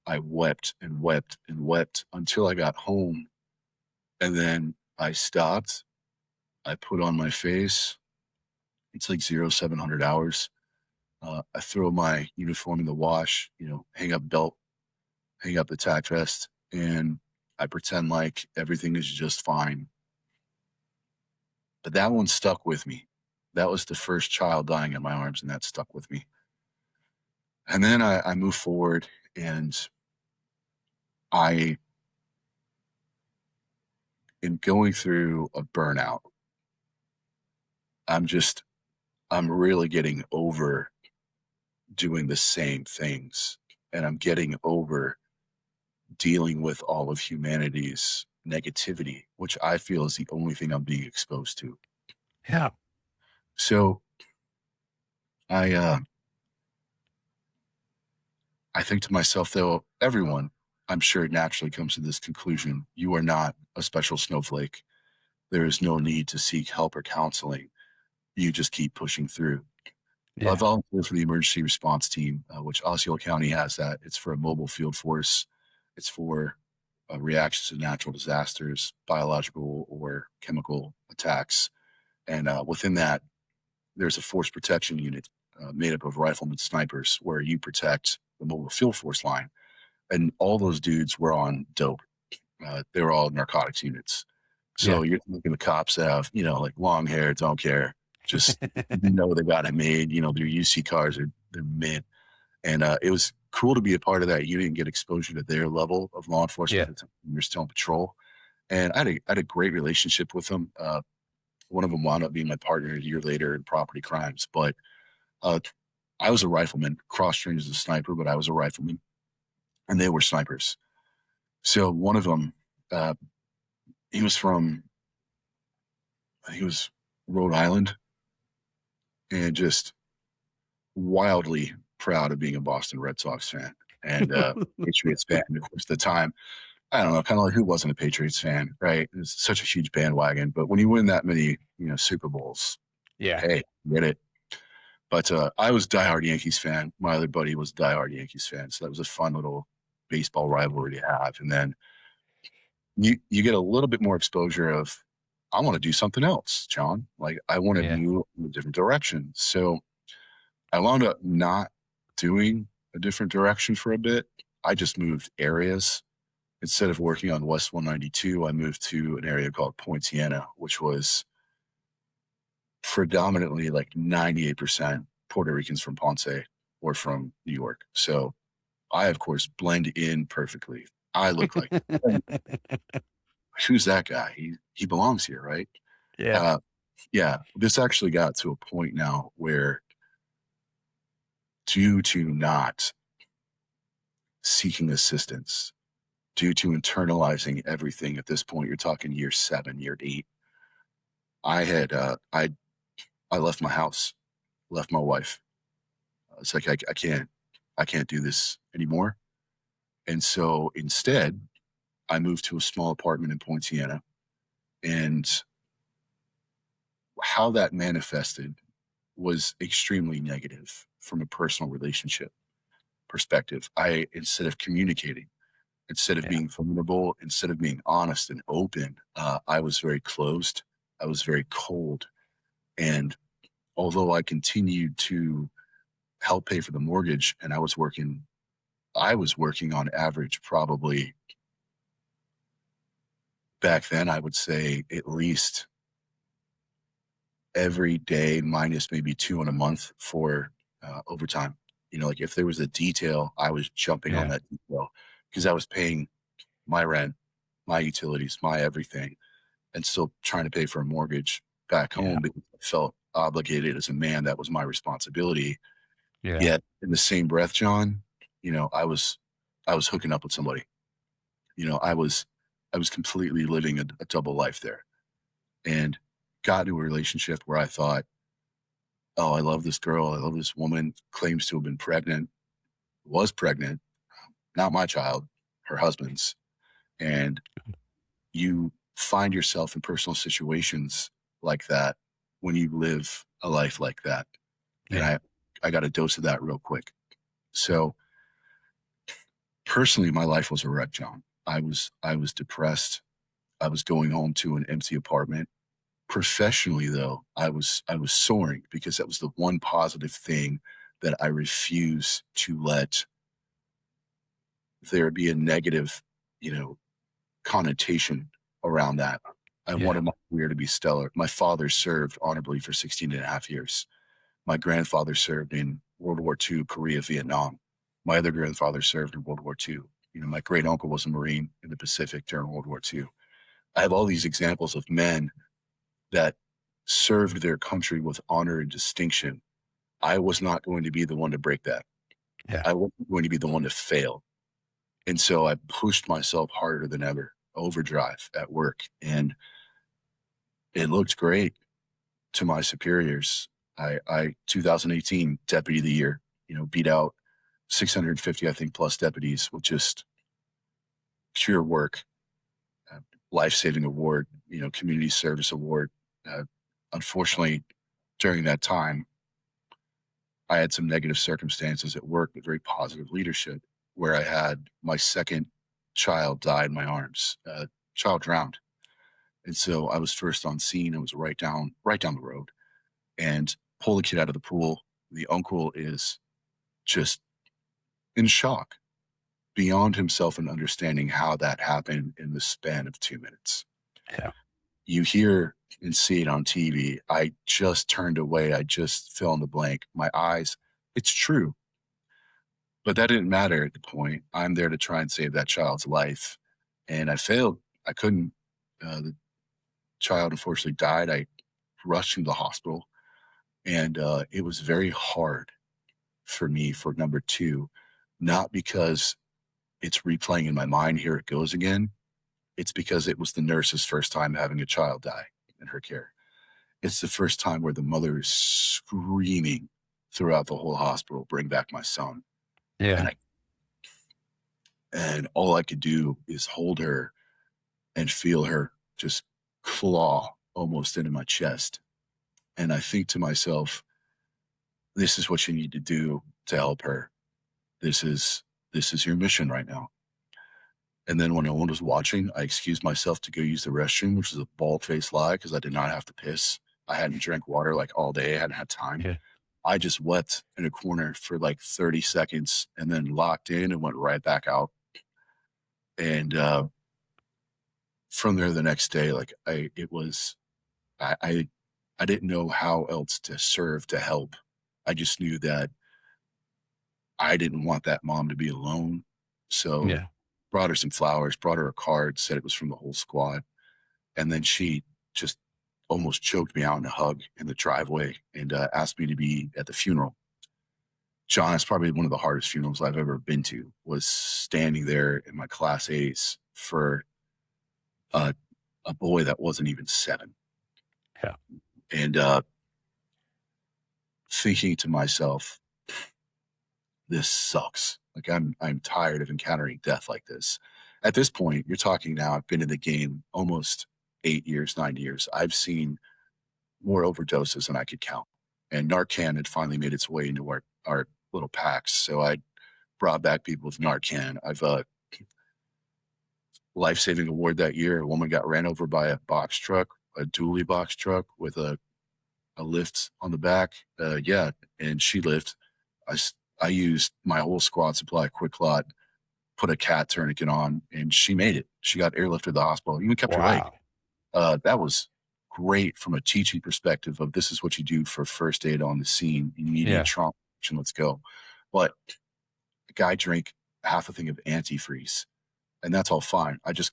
I wept and wept and wept until I got home. And then I stopped. I put on my face. It's like 0700 hours. I throw my uniform in the wash, hang up belt, hang up the tack vest, and I pretend like everything is just fine. But that one stuck with me. That was the first child dying in my arms, and that stuck with me. And then I moved forward, and I am going through a burnout. I'm just I'm really getting over doing the same things, and I'm getting over dealing with all of humanity's negativity, which I feel is the only thing I'm being exposed to. Yeah. So I uh, I think to myself, though, everyone, I'm sure, naturally comes to this conclusion: you are not a special snowflake. There is no need to seek help or counseling. You just keep pushing through. I Yeah. volunteer for the emergency response team, which Osceola County has that. It's for a mobile field force. It's for reactions to natural disasters, biological or chemical attacks. And within that, there's a force protection unit made up of riflemen snipers where you protect the mobile field force line. And all those dudes were on dope. They were all narcotics units. Yeah. So you're thinking the cops have, like long hair, don't care. Just they got it made. Their UC cars they're mint. And it was cool to be a part of that unit and get exposure to their level of law enforcement Yeah. at the time when you're still on patrol. And I had a great relationship with them. One of them wound up being my partner a year later in property crimes. But uh, I was a rifleman, cross trained as a sniper, but I was a rifleman, and they were snipers. So one of them, uh, he was from, he was Rhode Island, and just wildly proud of being a Boston Red Sox fan and Patriots fan. Of course, at the time, I don't know, kind of like who wasn't a Patriots fan, right? It's such a huge bandwagon. But when you win that many, Super Bowls, Yeah. hey, get it. But I was a diehard Yankees fan. My other buddy was a diehard Yankees fan. So that was a fun little baseball rivalry to have. And then you get a little bit more exposure of, I want to do something else, John. Like I want to Yeah. move in a different direction. So I wound up not doing a different direction for a bit. I just moved areas. Instead of working on West 192, I moved to an area called Poinciana, which was predominantly like 98% Puerto Ricans from Ponce or from New York. So I, of course, blend in perfectly. I look like, who's that guy? He belongs here, right? Yeah. Uh, yeah, this actually got to a point now where, due to not seeking assistance, due to internalizing everything at this point, you're talking year 7, year 8, I had, I left my house, left my wife. It's like, I can't do this anymore. And so instead, I moved to a small apartment in Poinciana. And how that manifested was extremely negative from a personal relationship perspective. Instead of communicating, instead of Yeah. being vulnerable, instead of being honest and open, I was very closed. I was very cold. And although I continued to help pay for the mortgage and I was working on average probably back then, I would say at least every day minus maybe 2 in a month for overtime. Like if there was a detail, I was jumping on Yeah. that detail because I was paying my rent, my utilities, my everything, and still trying to pay for a mortgage back Yeah. home because I felt obligated as a man. That was my responsibility. Yeah. Yet in the same breath, John, I was hooking up with somebody. I was completely living a double life there, and got into a relationship where I thought, oh, I love this girl. I love this woman. Claims to have been pregnant, was pregnant, not my child, her husband's. And you find yourself in personal situations like that when you live a life like that. And Yeah. I got a dose of that real quick. So personally, my life was a wreck, John. I was depressed. I was going home to an empty apartment. Professionally, though, I was soaring because that was the one positive thing that I refuse to let there be a negative, you know, connotation around that. I Yeah. wanted my career to be stellar. My father served honorably for 16 and a half years. My grandfather served in World War II, Korea, Vietnam. My other grandfather served in World War II. You know, my great uncle was a Marine in the Pacific during World War II. I have all these examples of men that served their country with honor and distinction. I was not going to be the one to break that. Yeah. I wasn't going to be the one to fail. And so I pushed myself harder than ever, overdrive at work. And it looked great to my superiors. 2018 deputy of the year, you know, beat out 650, I think, plus deputies with just pure work, uh, life-saving award, you know, community service award. Uh, Unfortunately, during that time, I had some negative circumstances at work, but very positive leadership, where I had my second child die in my arms. Child drowned, and so I was first on scene. I was right down the road, and pull the kid out of the pool. The uncle is just in shock, beyond himself in understanding how that happened in the span of 2 minutes. Yeah. You hear and see it on TV. I just turned away. I just fill in the blank. My eyes, it's true. But that didn't matter at the point. I'm there to try and save that child's life. And I failed. I couldn't. The child unfortunately died. I rushed him to the hospital. And it was very hard for me for number two, not because it's replaying in my mind, here it goes again. It's because it was the nurse's first time having a child die in her care. It's the first time where the mother is screaming throughout the whole hospital, bring back my son. And Yeah. I and all I could do is hold her and feel her just claw almost into my chest. And I think to myself, this is what you need to do to help her. This is this is your mission right now. And then when no one was watching, I excused myself to go use the restroom, which is a bald-faced lie because I did not have to piss. I hadn't drank water like all day. I hadn't had time. Yeah. I just wept in a corner for like 30 seconds and then locked in and went right back out. And from there the next day, like I I didn't know how else to serve to help. I just knew that I didn't want that mom to be alone. So Yeah. brought her some flowers, brought her a card, said it was from the whole squad. And then she just almost choked me out in a hug in the driveway and asked me to be at the funeral. John, it's probably one of the hardest funerals I've ever been to, was standing there in my class A's for uh, a boy that wasn't even 7. Yeah. And thinking to myself, this sucks. Like I'm tired of encountering death like this. At this point, you're talking now, I've been in the game almost 8 years, 9 years. I've seen more overdoses than I could count. And Narcan had finally made its way into our little packs. So I brought back people with Narcan. I've life-saving award that year. A woman got ran over by a box truck, a dually box truck with a lift on the back. Yeah, and she lived. I used my whole squad supply, quick clot, put a cat tourniquet on, and she made it. She got airlifted to the hospital, even kept her leg. Wow. That was great from a teaching perspective of this is what you do for first aid on the scene, immediate Yeah. trauma action, let's go. But the guy drank half a thing of antifreeze, and that's all fine. I just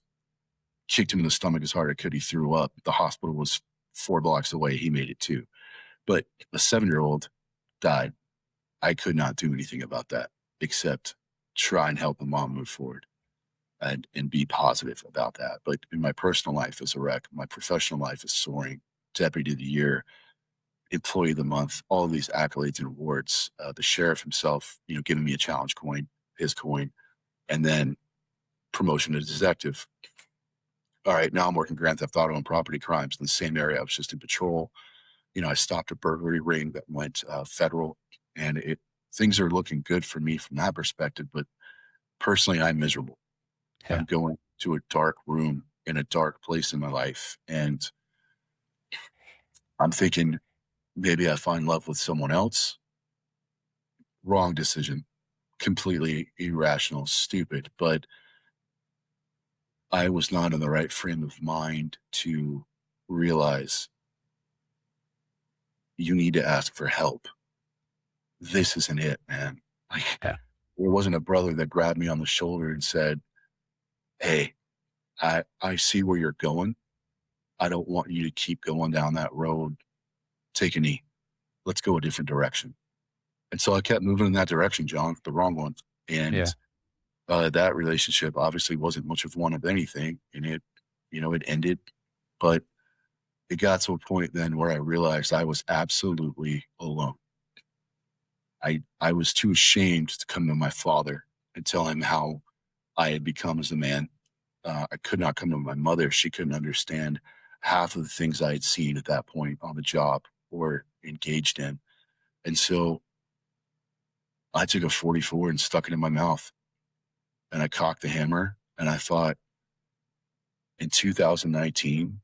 kicked him in the stomach as hard as I could. He threw up. The hospital was 4 blocks away. He made it too. But a 7-year-old died. I could not do anything about that except try and help the mom move forward and be positive about that. But in my personal life is a wreck. My professional life is soaring. Deputy of the year, employee of the month, all of these accolades and awards. The sheriff himself, you know, giving me a challenge coin, his coin, and then promotion to detective. All right, now I'm working Grand Theft Auto and property crimes in the same area. I was just in patrol. You know, I stopped a burglary ring that went federal, and things are looking good for me from that perspective. But personally, I'm miserable. Yeah. I'm going to a dark room in a dark place in my life, and I'm thinking maybe I find love with someone else. Wrong decision. completely irrational, stupid, but I was not in the right frame of mind to realize you need to ask for help. This isn't it, man. Like, Yeah. there wasn't a brother that grabbed me on the shoulder and said, "Hey, I see where you're going. I don't want you to keep going down that road. Take a knee. Let's go a different direction." And so I kept moving in that direction, John, the wrong one. Yeah. And that relationship obviously wasn't much of one of anything, and it ended. But it got to a point then where I realized I was absolutely alone. I was too ashamed to come to my father and tell him how I had become as a man. I could not come to my mother. She couldn't understand half of the things I had seen at that point on the job or engaged in. And so I took a 44 and stuck it in my mouth, and I cocked the hammer, and I thought, in 2019,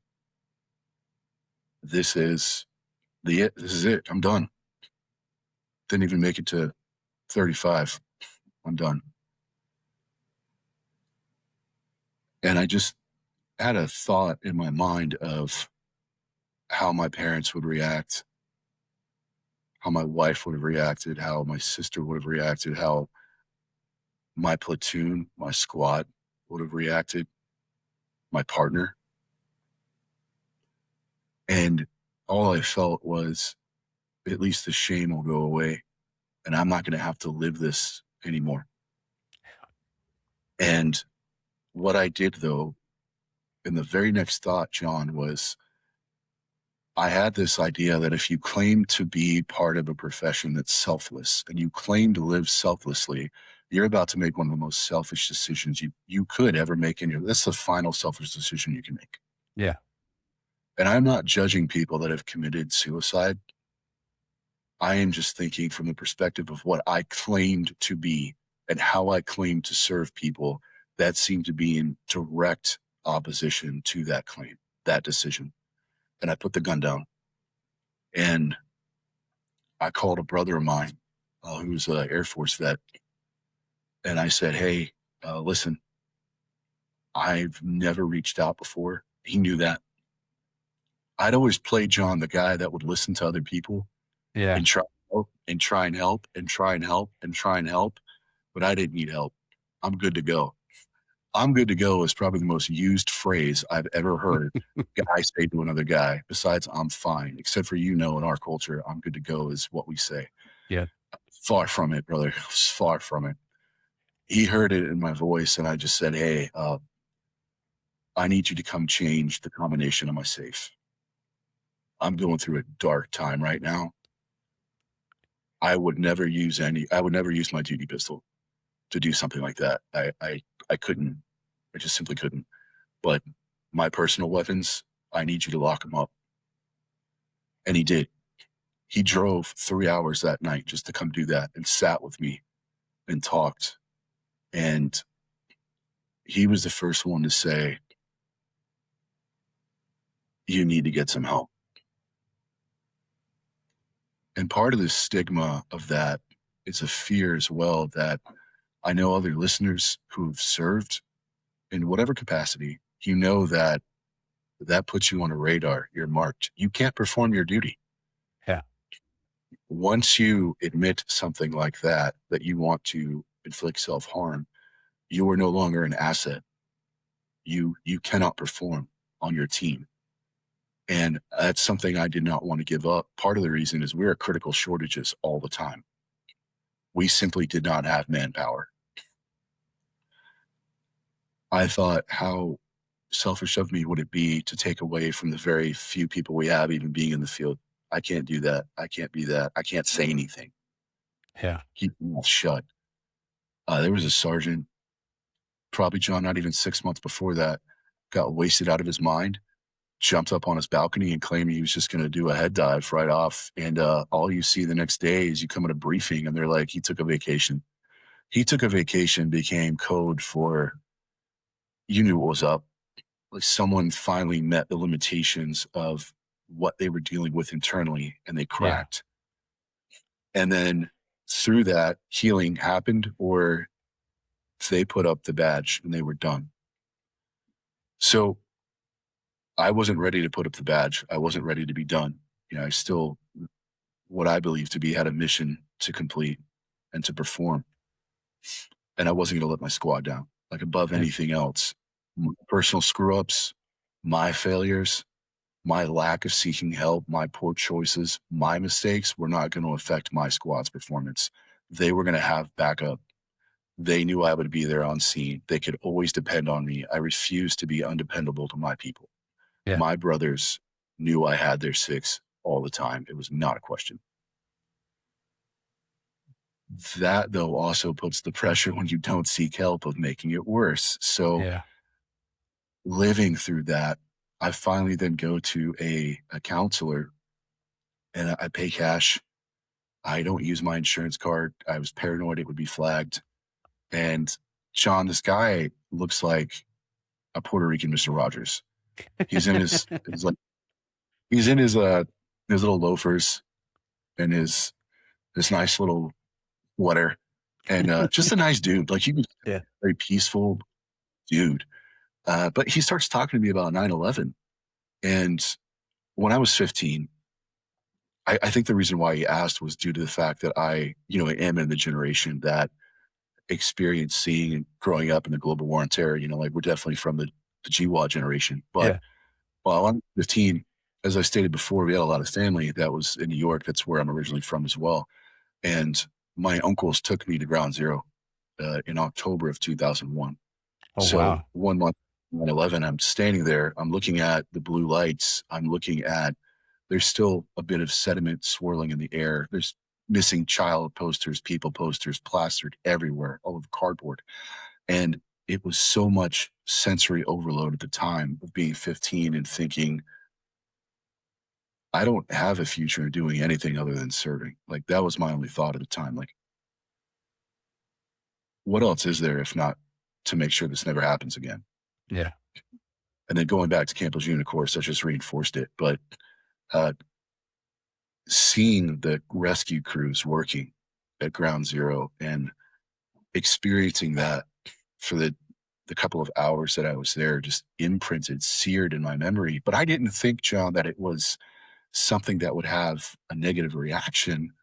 this is this is it. I'm done. Didn't even make it to 35. I'm done. And I just had a thought in my mind of how my parents would react, how my wife would have reacted, how my sister would have reacted, how my platoon, my squad would have reacted, my partner. And all I felt was, at least the shame will go away, and I'm not going to have to live this anymore. And what I did, though, in the very next thought, John, was I had this idea that if you claim to be part of a profession that's selfless and you claim to live selflessly, you're about to make one of the most selfish decisions you could ever make in your. That's the final selfish decision you can make. Yeah. And I'm not judging people that have committed suicide. I am just thinking from the perspective of what I claimed to be and how I claimed to serve people that seemed to be in direct opposition to that claim, that decision. And I put the gun down, and I called a brother of mine who's an Air Force vet. And I said, "Hey, listen, I've never reached out before." He knew that. I'd always played John, the guy that would listen to other people Yeah. and try and try and help and try and help and try and help, but I didn't need help. I'm good to go. I'm good to go is probably the most used phrase I've ever heard a guy say to another guy, besides I'm fine, except for, in our culture, I'm good to go is what we say. Yeah. Far from it, brother. Far from it. He heard it in my voice, and I just said, "Hey, I need you to come change the combination of my safe. I'm going through a dark time right now. I would never use my duty pistol to do something like that. I couldn't. I just simply couldn't. But my personal weapons, I need you to lock them up." And he did. He drove 3 hours that night just to come do that and sat with me and talked. And he was the first one to say, "You need to get some help." And part of the stigma of that is a fear as well that I know other listeners who've served in whatever capacity, that that puts you on a radar. You're marked. You can't perform your duty. Yeah. Once you admit something like that you want to inflict self-harm, you are no longer an asset. You cannot perform on your team. And that's something I did not want to give up. Part of the reason is we're at critical shortages all the time. We simply did not have manpower. I thought, how selfish of me would it be to take away from the very few people we have even being in the field? I can't do that. I can't be that. I can't say anything. Yeah. Keep my mouth shut. There was a sergeant, probably John, not even 6 months before that, got wasted out of his mind, jumped up on his balcony and claimed he was just going to do a head dive right off. And all you see the next day is you come at a briefing and they're like, he took a vacation. He took a vacation became code for, you knew what was up. Like, someone finally met the limitations of what they were dealing with internally and they Yeah. cracked. And then through that, healing happened, or they put up the badge and they were done. So I wasn't ready to put up the badge. I wasn't ready to be done. I still, what I believe to be, had a mission to complete and to perform. And I wasn't going to let my squad down, like above Yeah. anything else. My personal screw ups, my failures, my lack of seeking help, my poor choices, my mistakes were not going to affect my squad's performance. They were going to have backup. They knew I would be there on scene. They could always depend on me. I refused to be undependable to my people. Yeah. My brothers knew I had their six all the time. It was not a question. That, though, also puts the pressure when you don't seek help of making it worse. So Yeah. living through that, I finally then go to a counselor, and I pay cash. I don't use my insurance card. I was paranoid it would be flagged. And John, this guy looks like a Puerto Rican Mr. Rogers. He's in his like he's in his little loafers and his nice little sweater, and just a nice dude. Like, he was a Yeah. very peaceful dude. But he starts talking to me about 9/11. And when I was 15, I think the reason why he asked was due to the fact that am in the generation that experienced seeing and growing up in the global war on terror. Like, we're definitely from the GWA generation. But Yeah. while I'm 15, as I stated before, we had a lot of family that was in New York. That's where I'm originally from as well. And my uncles took me to Ground Zero in October of 2001. Oh, So wow. 1 month, 9/11, I'm standing there. I'm looking at the blue lights. I'm looking at, there's still a bit of sediment swirling in the air. There's missing child posters, people posters plastered everywhere, all over cardboard. And it was so much sensory overload at the time of being 15 and thinking, I don't have a future in doing anything other than serving. Like, that was my only thought at the time. Like, what else is there if not to make sure this never happens again? Yeah. And then going back to Camp Lejeune, of course, that just reinforced it. But uh, seeing the rescue crews working at Ground Zero and experiencing that for the couple of hours that I was there just imprinted, seared in my memory. But I didn't think, John, that it was something that would have a negative reaction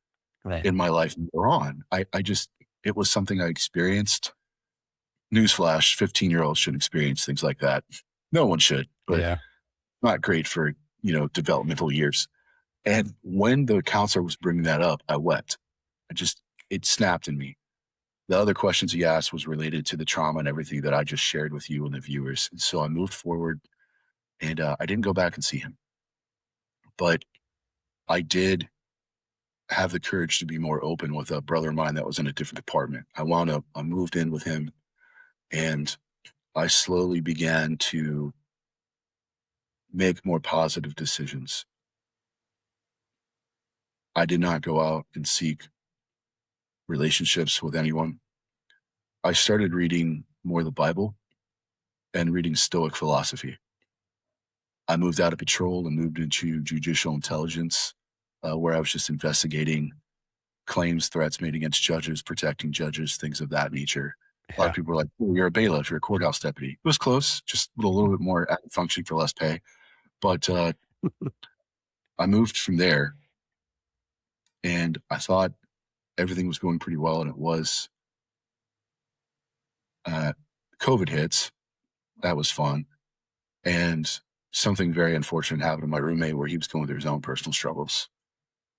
Right. in my life later on. I just, it was something I experienced. Newsflash, 15-year-olds shouldn't experience things like that. No one should, but Yeah. not great for, developmental years. And when the counselor was bringing that up, I wept. It snapped in me. The other questions he asked was related to the trauma and everything that I just shared with you and the viewers. And so I moved forward, and I didn't go back and see him, but I did have the courage to be more open with a brother of mine that was in a different department. I moved in with him, and I slowly began to make more positive decisions. I did not go out and seek relationships with anyone. I started reading more of the Bible and reading Stoic philosophy. I moved out of patrol and moved into judicial intelligence, where I was just investigating claims, threats made against judges, protecting judges, things of that nature. A lot of Yeah. people were like, "Oh, you're a bailiff, you're a courthouse deputy." It was close, just a little bit more active functioning for less pay. But I moved from there, and I thought everything was going pretty well, and it was. Uh, COVID hits. That was fun. And something very unfortunate happened to my roommate, where he was going through his own personal struggles,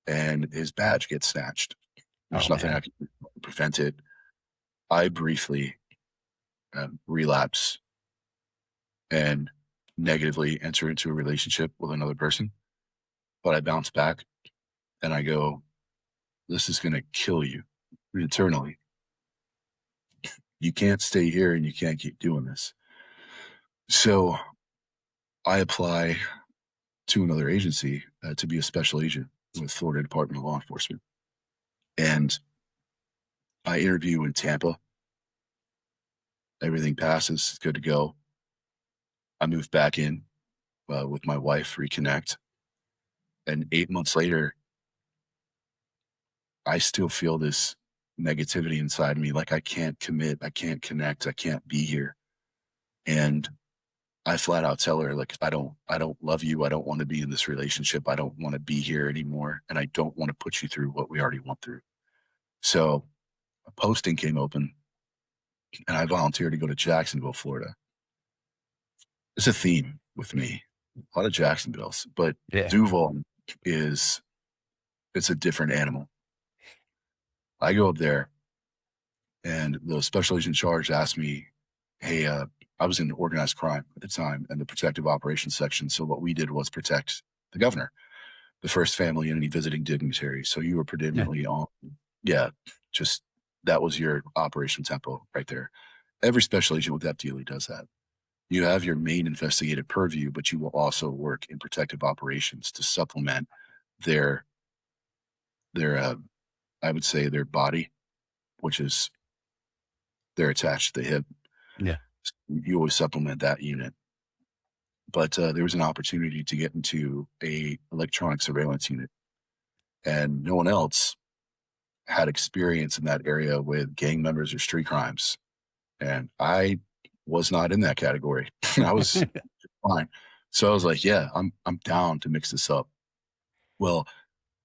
and his badge gets snatched. There's Oh, nothing I man. can do to prevent it. I briefly relapse and negatively enter into a relationship with another person, but I bounce back and I go, this is going to kill you eternally. You can't stay here and you can't keep doing this. So I apply to another agency to be a special agent with Florida Department of Law Enforcement. And I interview in Tampa. Everything passes, good to go. I move back in with my wife, reconnect. And 8 months later, I still feel this negativity inside me. Like I can't commit, I can't connect, I can't be here. And I flat out tell her, like, I don't love you. I don't want to be in this relationship. I don't want to be here anymore. And I don't want to put you through what we already went through. So a posting came open and I volunteered to go to Jacksonville, Florida. It's a theme with me. A lot of Jacksonville's, but Yeah. Duval is it's a different animal. I go up there and the special agent in charge asked me, hey, I was in organized crime at the time and the protective operations section. So what we did was protect the governor, the first family and any visiting dignitaries. So you were Yeah. predominantly on, yeah, just that was your operation tempo right there. Every special agent with FDLE does that. You have your main investigative purview, but you will also work in protective operations to supplement their their I would say their body, which is they're attached to the hip. Yeah. You always supplement that unit. But there was an opportunity to get into a electronic surveillance unit, and no one else had experience in that area with gang members or street crimes, and I was not in that category. I was fine. So I was like, "Yeah, I'm down to mix this up." Well,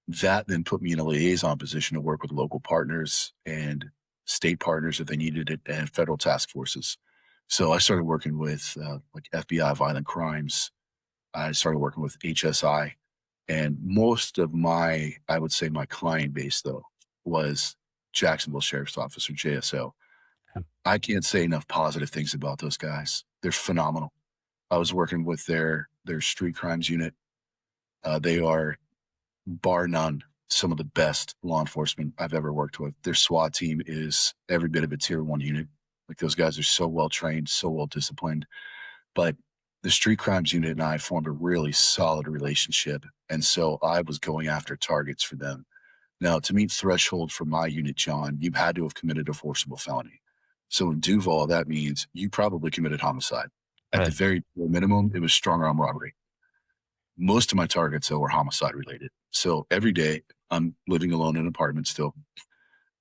that then put me in a liaison position to work with local partners and state partners if they needed it, and federal task forces. So I started working with like FBI violent crimes. I started working with HSI, and most of my, I would say, my client base though was Jacksonville Sheriff's Office or JSO. I can't say enough positive things about those guys. They're phenomenal. I was working with their street crimes unit. They are bar none some of the best law enforcement I've ever worked with. Their SWAT team is every bit of a tier one unit. Like those guys are so well trained, so well disciplined. But the street crimes unit and I formed a really solid relationship. And so I was going after targets for them. Now, to meet threshold for my unit, John, you had to have committed a forcible felony. So in Duval, that means you probably committed homicide. At the Right. very minimum, it was strong arm robbery. Most of my targets, though, were homicide related. So every day, I'm living alone in an apartment still.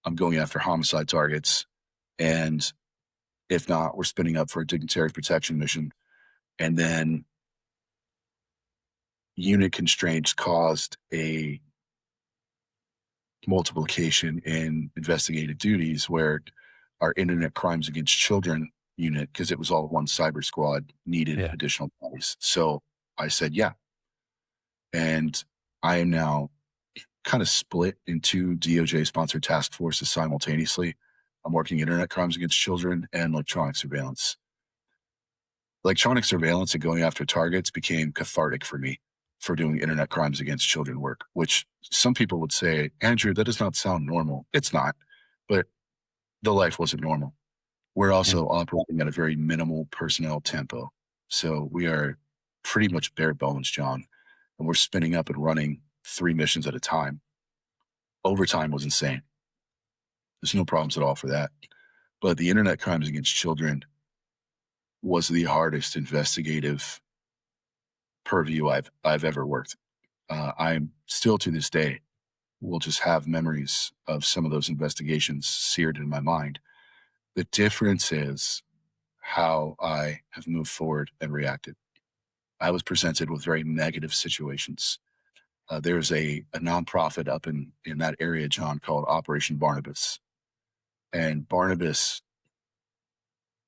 I'm going after homicide targets. And if not, we're spinning up for a dignitary protection mission. And then unit constraints caused a multiplication in investigative duties where our internet crimes against children unit, because it was all one cyber squad, needed Yeah. additional bodies. So I said, yeah. And I am now kind of split into DOJ sponsored task forces simultaneously. I'm working internet crimes against children and electronic surveillance. Electronic surveillance and going after targets became cathartic for me for doing internet crimes against children work, which some people would say, Andrew, that does not sound normal. It's not, but the life wasn't normal. We're Yeah. also operating at a very minimal personnel tempo. So we are pretty much bare bones, John, and we're spinning up and running 3 missions at a time. Overtime was insane. There's no problems at all for that. But the internet crimes against children was the hardest investigative purview I've ever worked. I'm still to this day will just have memories of some of those investigations seared in my mind. The difference is how I have moved forward and reacted. I was presented with very negative situations. There's a nonprofit up in that area, John, called Operation Barnabas. And Barnabas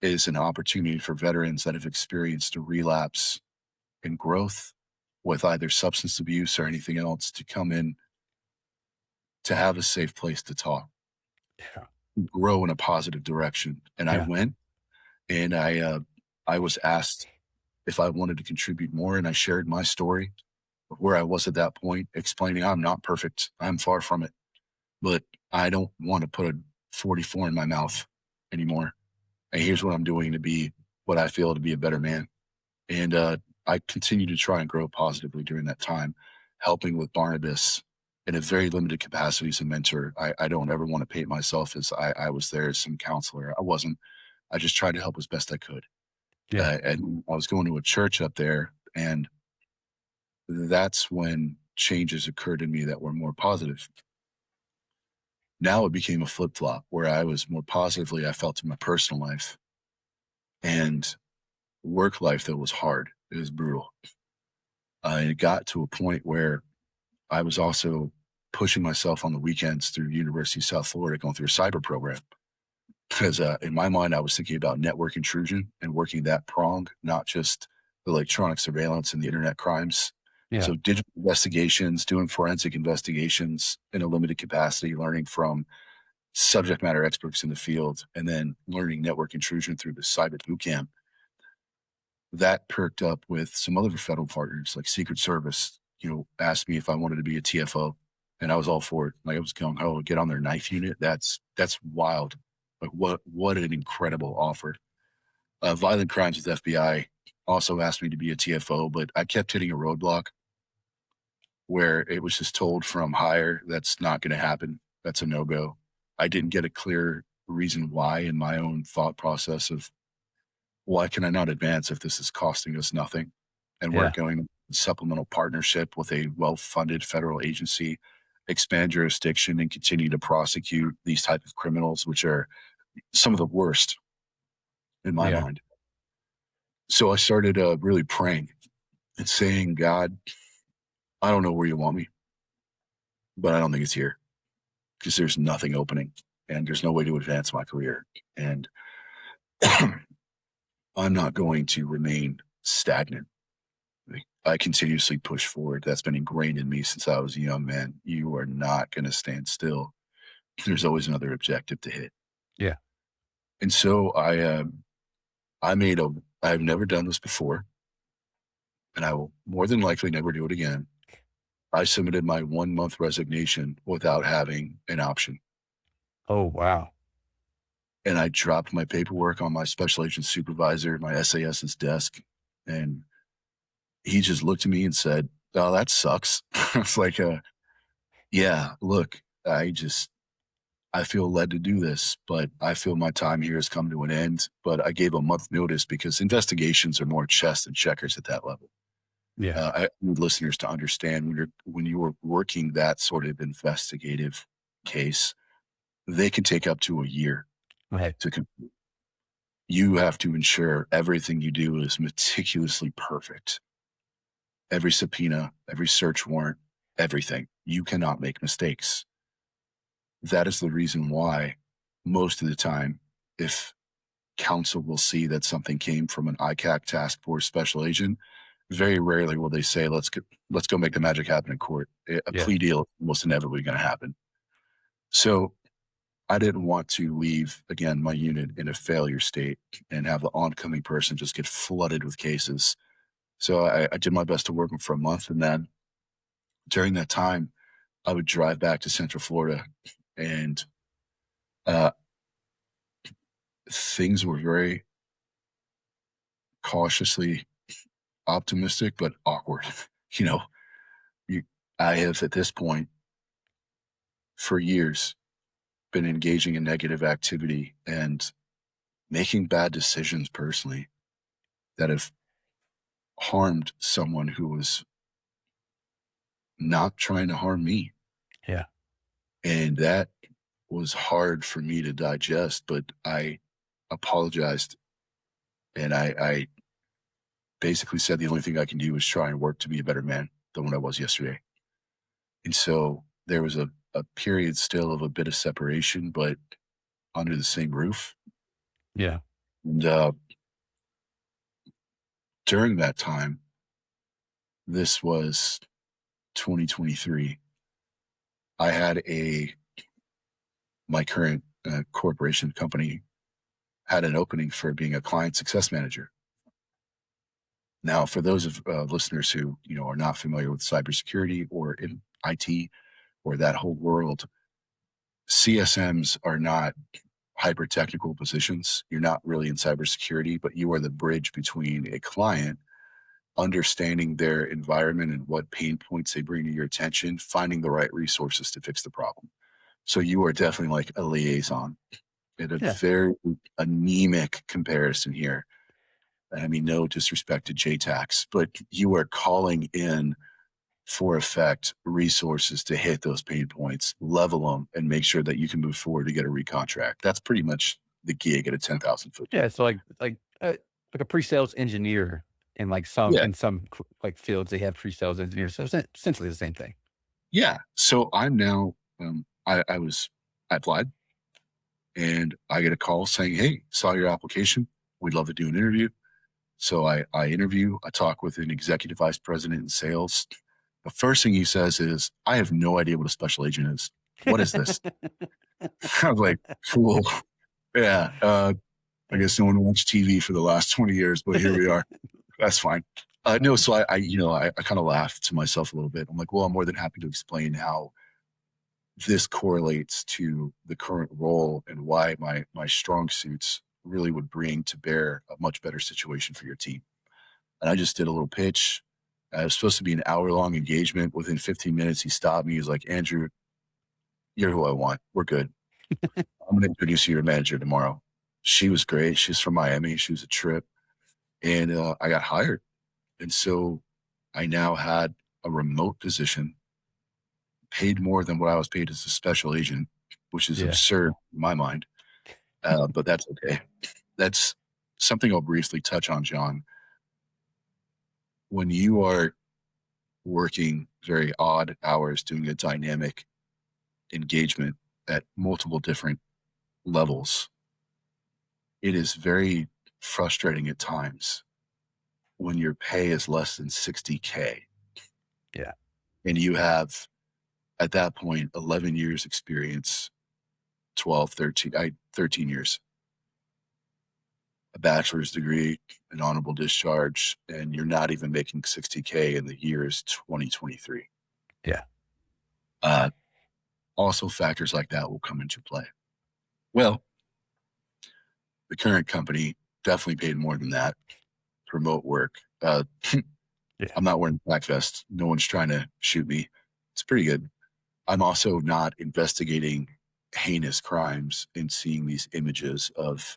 is an opportunity for veterans that have experienced a relapse in growth with either substance abuse or anything else to come in to have a safe place to talk, Yeah. grow in a positive direction. And I Yeah. went and I was asked if I wanted to contribute more, and I shared my story of where I was at that point, explaining I'm not perfect. I'm far from it, but I don't want to put a 44 in my mouth anymore. And here's what I'm doing to be what I feel to be a better man. And I continue to try and grow positively during that time, helping with Barnabas in a very limited capacity as a mentor. I don't ever want to paint myself as I was there as some counselor. I wasn't. I just tried to help as best I could. Yeah. And I was going to a church up there, and that's when changes occurred in me that were more positive. Now it became a flip flop where I was more positively, I felt in my personal life and work life that was hard. It was brutal. It got to a point where I was also pushing myself on the weekends through University of South Florida, going through a cyber program. Because in my mind, I was thinking about network intrusion and working that prong, not just electronic surveillance and the internet crimes. Yeah. So digital investigations, doing forensic investigations in a limited capacity, learning from subject matter experts in the field, and then learning network intrusion through the cyber boot camp. That perked up with some other federal partners like Secret Service, asked me if I wanted to be a TFO, and I was all for it. Like I was going, oh, get on their knife unit. That's wild. Like what an incredible offer. Violent Crimes with FBI also asked me to be a TFO, but I kept hitting a roadblock where it was just told from higher, that's not going to happen. That's a no go. I didn't get a clear reason why in my own thought process of why can I not advance if this is costing us nothing? And we're Yeah. going supplemental partnership with a well-funded federal agency, expand jurisdiction and continue to prosecute these type of criminals, which are some of the worst in my Yeah. mind. So I started really praying and saying, God, I don't know where you want me, but I don't think it's here because there's nothing opening and there's no way to advance my career. And I'm not going to remain stagnant. I continuously push forward. That's been ingrained in me since I was a young man. You are not going to stand still. There's always another objective to hit. Yeah. And so I made a, I've never done this before, and I will more than likely never do it again. I submitted my 1 month resignation without having an option. Oh, wow. And I dropped my paperwork on my special agent supervisor, my SAS's desk. And he just looked at me and said, oh, that sucks. It's like, yeah, look, I feel led to do this, but I feel my time here has come to an end. But I gave a month notice because investigations are more chess than checkers at that level. Yeah. I need listeners to understand when you are working that sort of investigative case, they can take up to a year Right. to complete. You have to ensure everything you do is meticulously perfect. Every subpoena, every search warrant, everything. You cannot make mistakes. That is the reason why most of the time, if counsel will see that something came from an ICAC task force special agent, very rarely will they say, let's go make the magic happen in court. A Yeah. plea deal is almost inevitably going to happen. So I didn't want to leave, again, my unit in a failure state and have the oncoming person just get flooded with cases. So I did my best to work for a month. And then during that time, I would drive back to Central Florida and uh, things were very cautiously optimistic, but awkward. you know, you, I have at this point for years been engaging in negative activity and making bad decisions personally that have harmed someone who was not trying to harm me. Yeah. And that was hard for me to digest, but I apologized and I basically said the only thing I can do is try and work to be a better man than what I was yesterday. And so there was a period still of a bit of separation, but under the same roof. Yeah. And during that time, this was 2023. I had my current corporation company had an opening for being a client success manager. Now, for those of listeners who are not familiar with cybersecurity or in IT or that whole world, CSMs are not hyper technical positions. You're not really in cybersecurity, but you are the bridge between a client understanding their environment and what pain points they bring to your attention, finding the right resources to fix the problem. So you are definitely like a liaison in a Yeah. very anemic comparison here. I mean, no disrespect to JTAX, but you are calling in for effect resources to hit those pain points, level them, and make sure that you can move forward to get a recontract. That's pretty much the gig at a 10,000-foot Yeah, gig. so like a pre-sales engineer in like some Yeah. like fields they have pre-sales engineers. So it's essentially the same thing. Yeah. So I'm now, I applied and I get a call saying, "Hey, saw your application. We'd love to do an interview." So I interview, I talk with an executive vice president in sales. The first thing he says is, "I have no idea what a special agent is. What is this?" I was like, "Cool. Yeah. I guess no one watched TV for the last 20 years, but here we are. That's fine." No, so I kind of laughed to myself a little bit. I'm like, well, I'm more than happy to explain how this correlates to the current role and why my strong suits really would bring to bear a much better situation for your team. And I just did a little pitch. It was supposed to be an hour-long engagement. Within 15 minutes, he stopped me. He's like, "Andrew, you're who I want. We're good. I'm going to introduce you to your manager tomorrow." She was great. She's from Miami. She was a trip. And I got hired. And so I now had a remote position, paid more than what I was paid as a special agent, which is Yeah. absurd in my mind. But that's okay. That's something I'll briefly touch on, John. When you are working very odd hours, doing a dynamic engagement at multiple different levels, it is very frustrating at times when your pay is less than 60K Yeah. and you have, at that point, 11 years experience, 12, 13 years, a bachelor's degree, an honorable discharge, and you're not even making 60K in the year is 2023. Yeah. Uh, Also, factors like that will come into play. Well, the current company definitely paid more than that for remote work. Yeah. I'm not wearing a black vest. No one's trying to shoot me. It's pretty good. I'm also not investigating heinous crimes and seeing these images of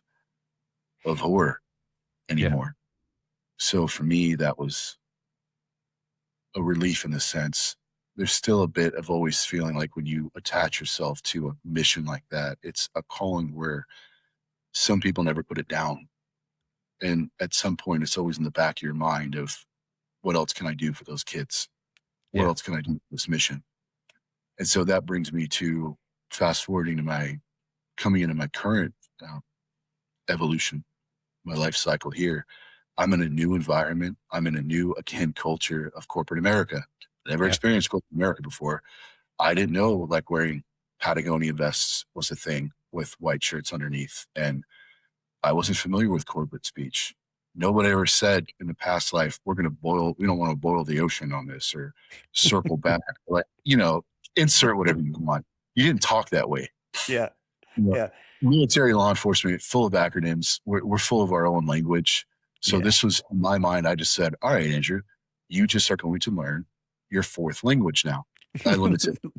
horror Yeah. anymore. So for me, that was a relief in a sense. There's still a bit of always feeling like when you attach yourself to a mission like that, it's a calling where some people never put it down. And at some point, it's always in the back of your mind of what else can I do for those kids? What Yeah. else can I do for this mission? And so that brings me to fast forwarding to my coming into my current uh, evolution, my life cycle here. I'm in a new environment. I'm in a new, again, culture of corporate America. Never Yeah. experienced corporate America before. I didn't know like wearing Patagonia vests was a thing with white shirts underneath. And I wasn't familiar with corporate speech. Nobody ever said in the past life, we don't want to boil the ocean on this or circle back. Like, insert whatever you want. You didn't talk that way. Yeah. You know, Yeah. military law enforcement, full of acronyms. We're full of our own language. So Yeah. this was in my mind. I just said, all right, Andrew, you just are going to learn your fourth language now. I limited. But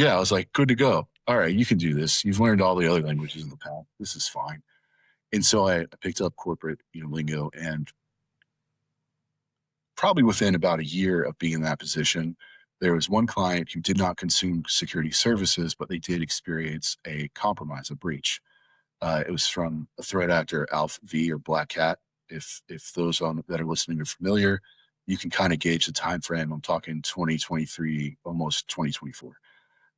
yeah, I was like, good to go. All right, you can do this. You've learned all the other languages in the past. This is fine. And so I picked up corporate, lingo, and probably within about a year of being in that position, there was one client who did not consume security services, but they did experience a compromise, a breach. It was from a threat actor, Alpha V or Black Hat. If those on that are listening are familiar, you can kind of gauge the time frame. I'm talking 2023, almost 2024.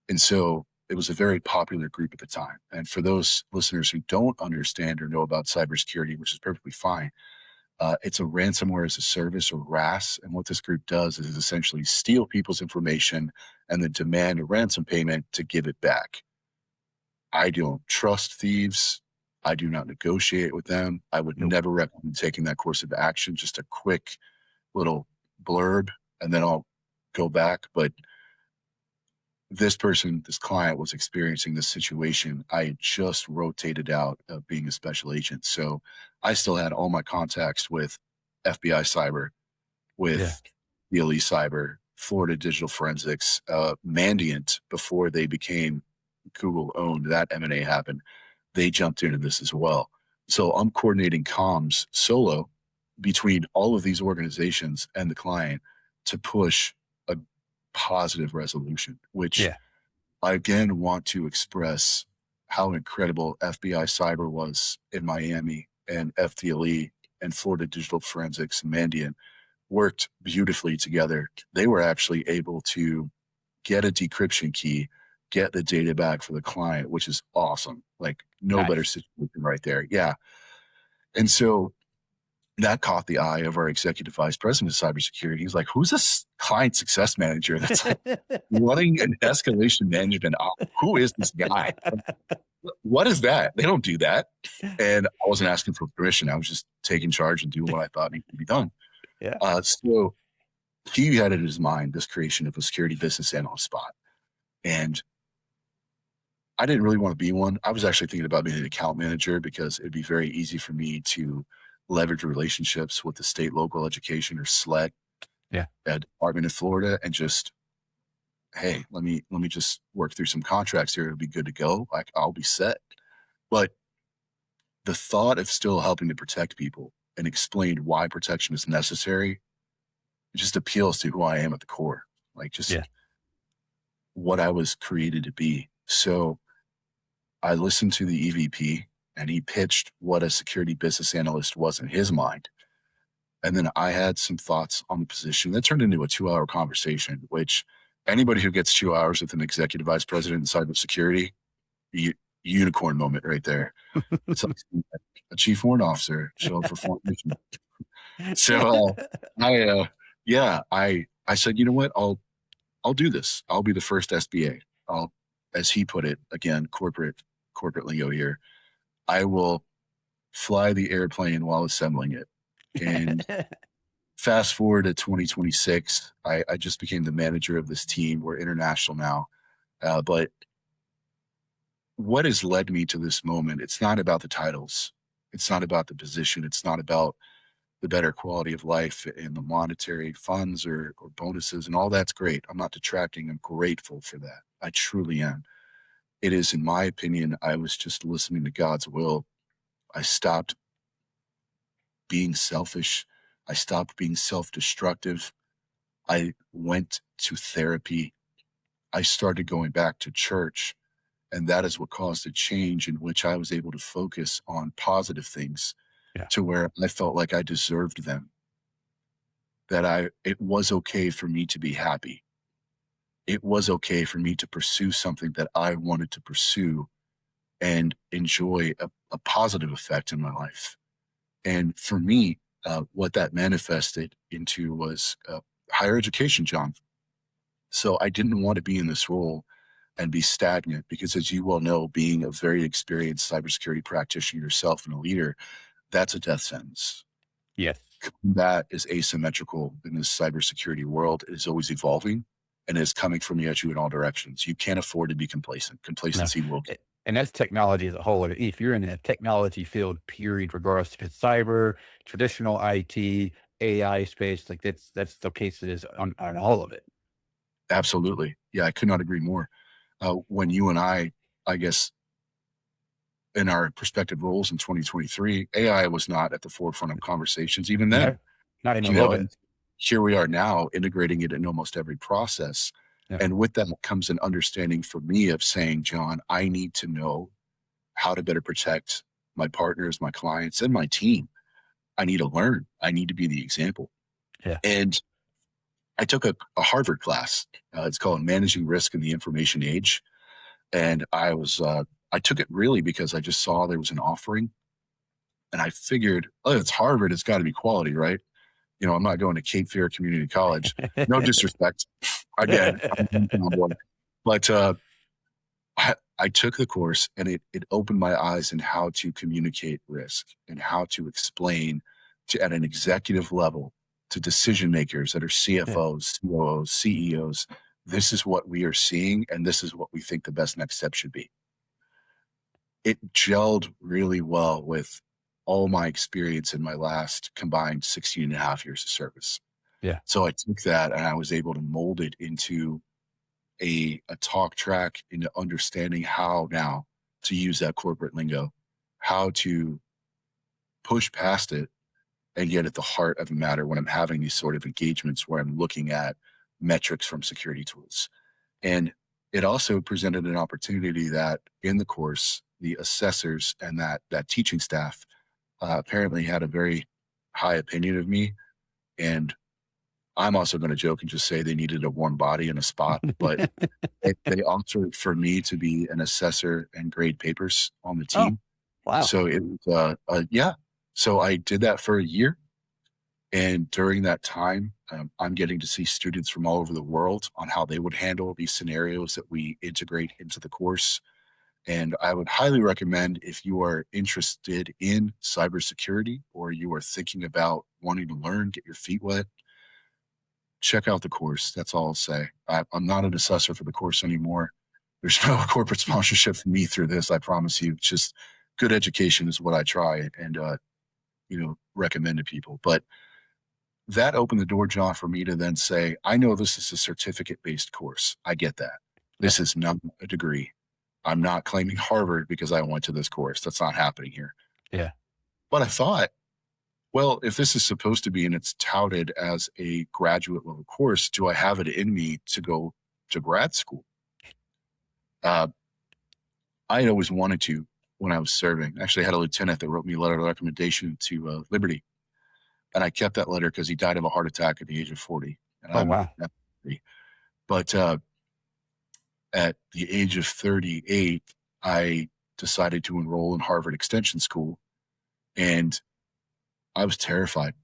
And so it was a very popular group at the time. And for those listeners who don't understand or know about cybersecurity, which is perfectly fine, it's a ransomware as a service or RAS. And what this group does is essentially steal people's information and then demand a ransom payment to give it back. I don't trust thieves. I do not negotiate with them. I would Nope. never recommend taking that course of action. Just a quick little blurb, and then I'll go back. But this client was experiencing this situation. I had just rotated out of being a special agent. So I still had all my contacts with FBI cyber, Yeah. with DLE cyber, Florida digital forensics, Mandiant before they became Google owned, that M&A happened. They jumped into this as well. So I'm coordinating comms solo between all of these organizations and the client to push a positive resolution, which Yeah. I again want to express how incredible FBI Cyber was in Miami, and FDLE and Florida Digital Forensics and Mandiant worked beautifully together. They were actually able to get a decryption key, get the data back for the client, which is awesome. Like no better Nice. situation right there. Yeah. And so that caught the eye of our executive vice president of cybersecurity. He's like, who's this client success manager that's like running an escalation management op? Who is this guy? What is that? They don't do that. And I wasn't asking for permission. I was just taking charge and doing what I thought needed to be done. Yeah. So he had in his mind this creation of a security business analyst spot. And I didn't really want to be one. I was actually thinking about being an account manager because it'd be very easy for me to leverage relationships with the state local education or SLEC Yeah. department in Florida and just, hey, let me just work through some contracts here. It'll be good to go. Like I'll be set. But the thought of still helping to protect people and explain why protection is necessary, it just appeals to who I am at the core, like just Yeah. what I was created to be. So I listened to the EVP and he pitched what a security business analyst was in his mind. And then I had some thoughts on the position that turned into a 2-hour conversation, which anybody who gets 2 hours with an executive vice president in cybersecurity, unicorn moment right there. It's like a chief warrant officer show up for formation. So yeah, I said, you know what, I'll do this. I'll be the first SBA. I'll, as he put it, again, corporate lingo here. I will fly the airplane while assembling it. And fast forward to 2026, I just became the manager of this team. We're international now. But what has led me to this moment, it's not about the titles. It's not about the position. It's not about the better quality of life and the monetary funds or bonuses, and all that's great. I'm not detracting. I'm grateful for that. I truly am. It is, in my opinion, I was just listening to God's will. I stopped being selfish. I stopped being self-destructive. I went to therapy. I started going back to church. And that is what caused a change in which I was able to focus on positive things Yeah. to where I felt like I deserved them, that it was okay for me to be happy. It was okay for me to pursue something that I wanted to pursue and enjoy a positive effect in my life. And for me, what that manifested into was higher education, John. So I didn't want to be in this role and be stagnant because, as you well know, being a very experienced cybersecurity practitioner yourself and a leader, that's a death sentence. Yes. That is asymmetrical in this cybersecurity world. It is always evolving and is coming from at you in all directions. You can't afford to be complacent. No. Complacency will. And that's technology as a whole. If you're in a technology field, period, regardless if it's cyber, traditional IT, AI space, like that's the case it is on all of it. Absolutely. Yeah, I could not agree more. When you and I guess, in our respective roles in 2023, AI was not at the forefront of conversations even then. No, not even a You little know, bit. and here we are now integrating it in almost every process. Yeah. And with that comes an understanding for me of saying, John, I need to know how to better protect my partners, my clients, and my team. I need to learn. I need to be the example. Yeah. And I took a Harvard class. It's called Managing Risk in the Information Age. And I took it really because I just saw there was an offering. And I figured, oh, it's Harvard. It's got to be quality, right? You know, I'm not going to Cape Fear Community College. No disrespect. Again, I'm on board. But I took the course and it opened my eyes in how to communicate risk and how to explain to at an executive level to decision makers that are Yeah. CFOs, COOs, CEOs. This is what we are seeing, and this is what we think the best next step should be. It gelled really well with all my experience in my last combined 16 and a half years of service. Yeah. So I took that and I was able to mold it into a talk track, into understanding how now to use that corporate lingo, how to push past it and get at the heart of the matter when I'm having these sort of engagements where I'm looking at metrics from security tools. And it also presented an opportunity that in the course, the assessors and that teaching staff apparently had a very high opinion of me. And I'm also going to joke and just say they needed a warm body and a spot, but they offered for me to be an assessor and grade papers on the Oh, team. wow. So it was, yeah. So I did that for a year. And during that time, I'm getting to see students from all over the world on how they would handle these scenarios that we integrate into the course. And I would highly recommend, if you are interested in cybersecurity or you are thinking about wanting to learn, get your feet wet, check out the course. That's all I'll say. I'm not an assessor for the course anymore. There's no corporate sponsorship for me through this. I promise you. It's just good education is what I try and recommend to people. But that opened the door, John, for me to then say, I know this is a certificate-based course. I get that. Yep. This is not a degree. I'm not claiming Harvard because I went to this course. That's not happening here. Yeah. But I thought, well, if this is supposed to be and it's touted as a graduate level course, do I have it in me to go to grad school? Uh, I had always wanted to when I was serving. Actually, I had a lieutenant that wrote me a letter of recommendation to Liberty. And I kept that letter because he died of a heart attack at the age of 40. And Oh, I'm wow. at 40. But at the age of 38, I decided to enroll in Harvard Extension School. And I was terrified.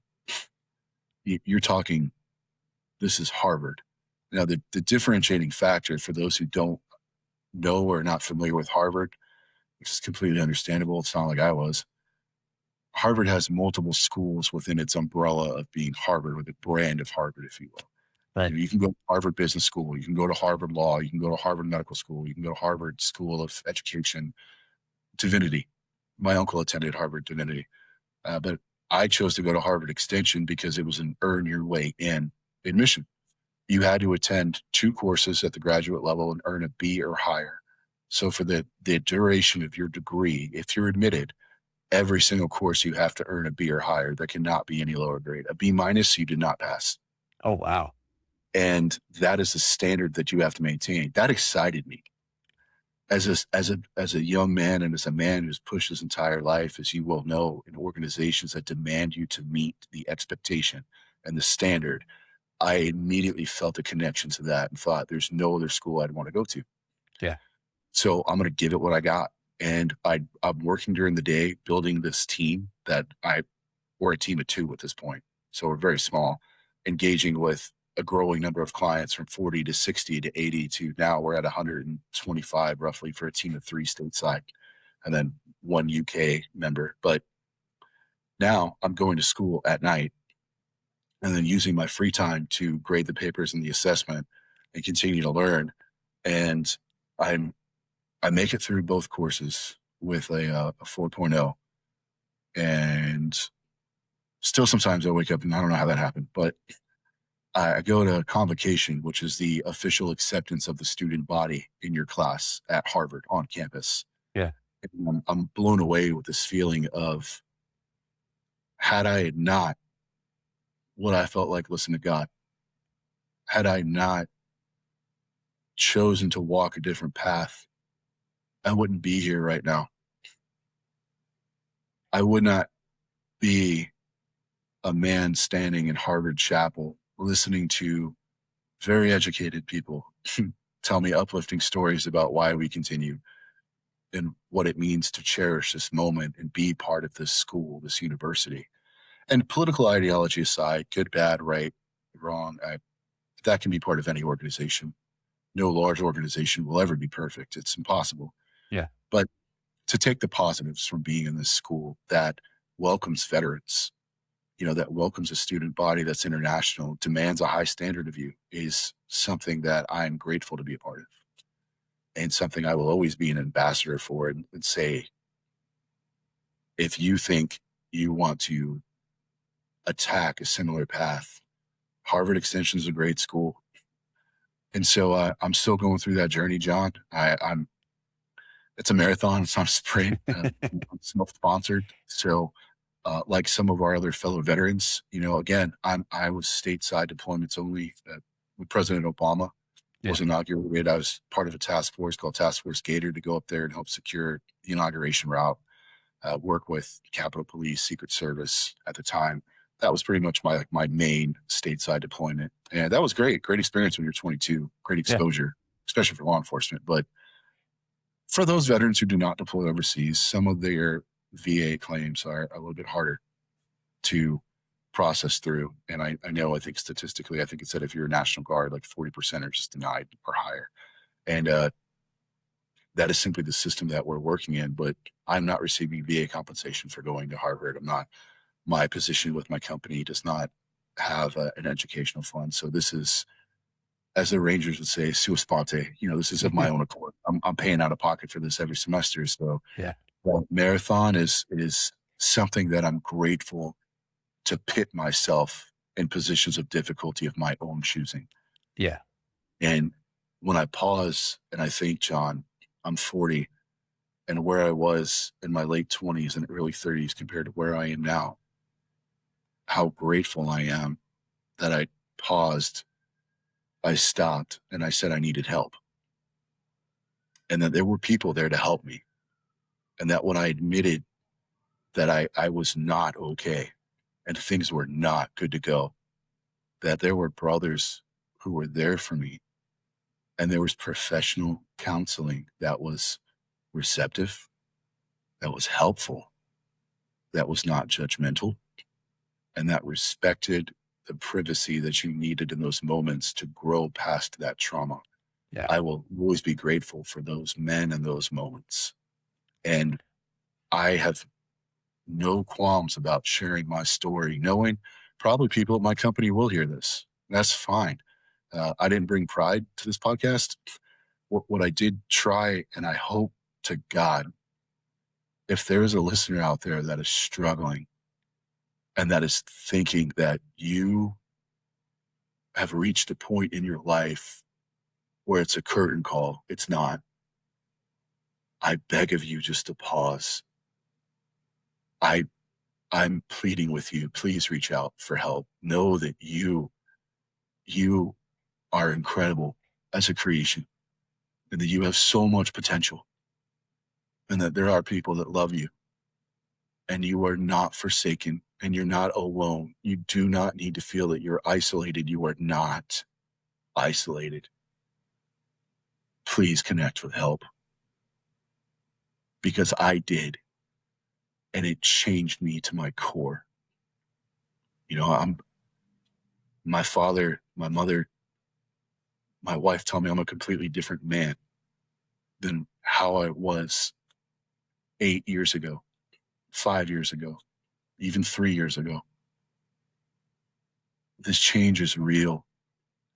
You're talking, this is Harvard. Now, the differentiating factor for those who don't know or are not familiar with Harvard, which is completely understandable, it's not like I was. Harvard has multiple schools within its umbrella of being Harvard, with a brand of Harvard, if you will. Right. You can go to Harvard Business School, you can go to Harvard Law, you can go to Harvard Medical School, you can go to Harvard School of Education, Divinity. My uncle attended Harvard Divinity, but I chose to go to Harvard Extension because it was an earn your way in admission. You had to attend 2 courses at the graduate level and earn a B or higher. So for the duration of your degree, if you're admitted, every single course you have to earn a B or higher. There cannot be any lower grade. A B minus, you did not pass. Oh, wow. And that is the standard that you have to maintain. That excited me as a young man and as a man who's pushed his entire life, as you will know, in organizations that demand you to meet the expectation and the standard. I immediately felt a connection to that and thought there's no other school I'd want to go to. Yeah. So I'm going to give it what I got. And I'm working during the day building this team we're a team of 2 at this point. So we're very small, engaging with a growing number of clients from 40 to 60 to 80 to now we're at 125 roughly for a team of 3 stateside and then 1 UK member. But now I'm going to school at night and then using my free time to grade the papers and the assessment and continue to learn. And I make it through both courses with a 4.0. And still sometimes I wake up and I don't know how that happened, but I go to convocation, which is the official acceptance of the student body in your class at Harvard on campus. Yeah. And I'm blown away with this feeling of, had I not what I felt like listen to God, had I not chosen to walk a different path, I wouldn't be here right now. I would not be a man standing in Harvard Chapel listening to very educated people tell me uplifting stories about why we continue and what it means to cherish this moment and be part of this school, this university. And political ideology aside, good, bad, right, wrong, that can be part of any organization. No large organization will ever be perfect. It's impossible. Yeah. But to take the positives from being in this school that welcomes veterans, that welcomes a student body that's international, demands a high standard of you, is something that I'm grateful to be a part of and something I will always be an ambassador for and say, if you think you want to attack a similar path, Harvard Extension is a great school. And so I'm still going through that journey, John. It's a marathon. It's not a sprint. I'm self-sponsored. So like some of our other fellow veterans, again, I was stateside deployments only. when President Obama Yeah. was inaugurated, I was part of a task force called Task Force Gator to go up there and help secure the inauguration route, work with Capitol Police, Secret Service at the time. That was pretty much my main stateside deployment, and that was great experience when you're 22, great Yeah. exposure, especially for law enforcement. But for those veterans who do not deploy overseas, some of their VA claims are a little bit harder to process through. And I know, I think statistically, I think it said if you're a National Guard, like 40% are just denied or higher. And that is simply the system that we're working in. But I'm not receiving VA compensation for going to Harvard. I'm not, my position with my company does not have an educational fund. So this is, as the Rangers would say, sua sponte. This is of my own accord. I'm paying out of pocket for this every semester. So Yeah. marathon is something that I'm grateful to pit myself in positions of difficulty of my own choosing. Yeah. And when I pause and I think, John, I'm 40, and where I was in my late 20s and early 30s compared to where I am now, how grateful I am that I paused, I stopped, and I said I needed help. And that there were people there to help me. And that when I admitted that I was not okay and things were not good to go, that there were brothers who were there for me. And there was professional counseling that was receptive, that was helpful, that was not judgmental, and that respected the privacy that you needed in those moments to grow past that trauma. Yeah. I will always be grateful for those men and those moments. And I have no qualms about sharing my story, knowing probably people at my company will hear this. That's fine. I didn't bring pride to this podcast. What I did try, and I hope to God, if there is a listener out there that is struggling and that is thinking that you have reached a point in your life where it's a curtain call, it's not. I beg of you just to pause. I I'm pleading with you, please reach out for help. Know that you are incredible as a creation and that you have so much potential and that there are people that love you and you are not forsaken and you're not alone. You do not need to feel that you're isolated. You are not isolated. Please connect with help because I did and it changed me to my core. I'm my father, my mother, my wife tell me I'm a completely different man than how I was 8 years ago, 5 years ago, even 3 years ago. This change is real.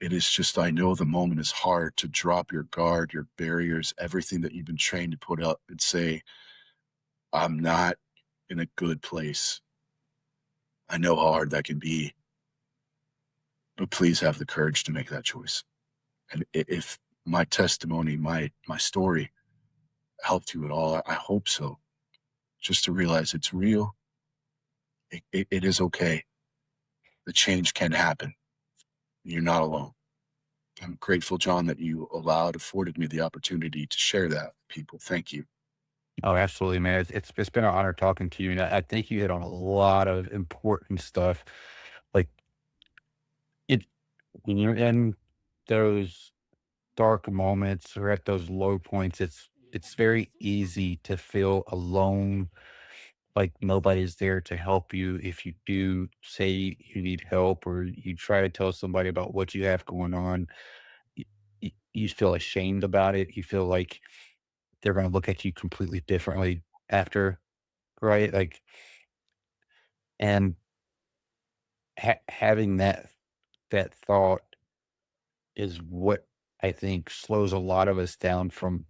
It is just, I know the moment is hard to drop your guard, your barriers, everything that you've been trained to put up and say, I'm not in a good place. I know how hard that can be, but please have the courage to make that choice. And if my testimony, my story helped you at all, I hope so. Just to realize it's real. It is okay. The change can happen. You're not alone. I'm grateful, John, that you afforded me the opportunity to share that with people. Thank you. Oh, absolutely, man. It's been an honor talking to you, and I think you hit on a lot of important stuff. Like it when you're in those dark moments or at those low points, it's very easy to feel alone, like nobody's there to help you. If you do say you need help or you try to tell somebody about what you have going on, you, you feel ashamed about it. You feel like they're going to look at you completely differently after, right? Like, and having that thought is what I think slows a lot of us down from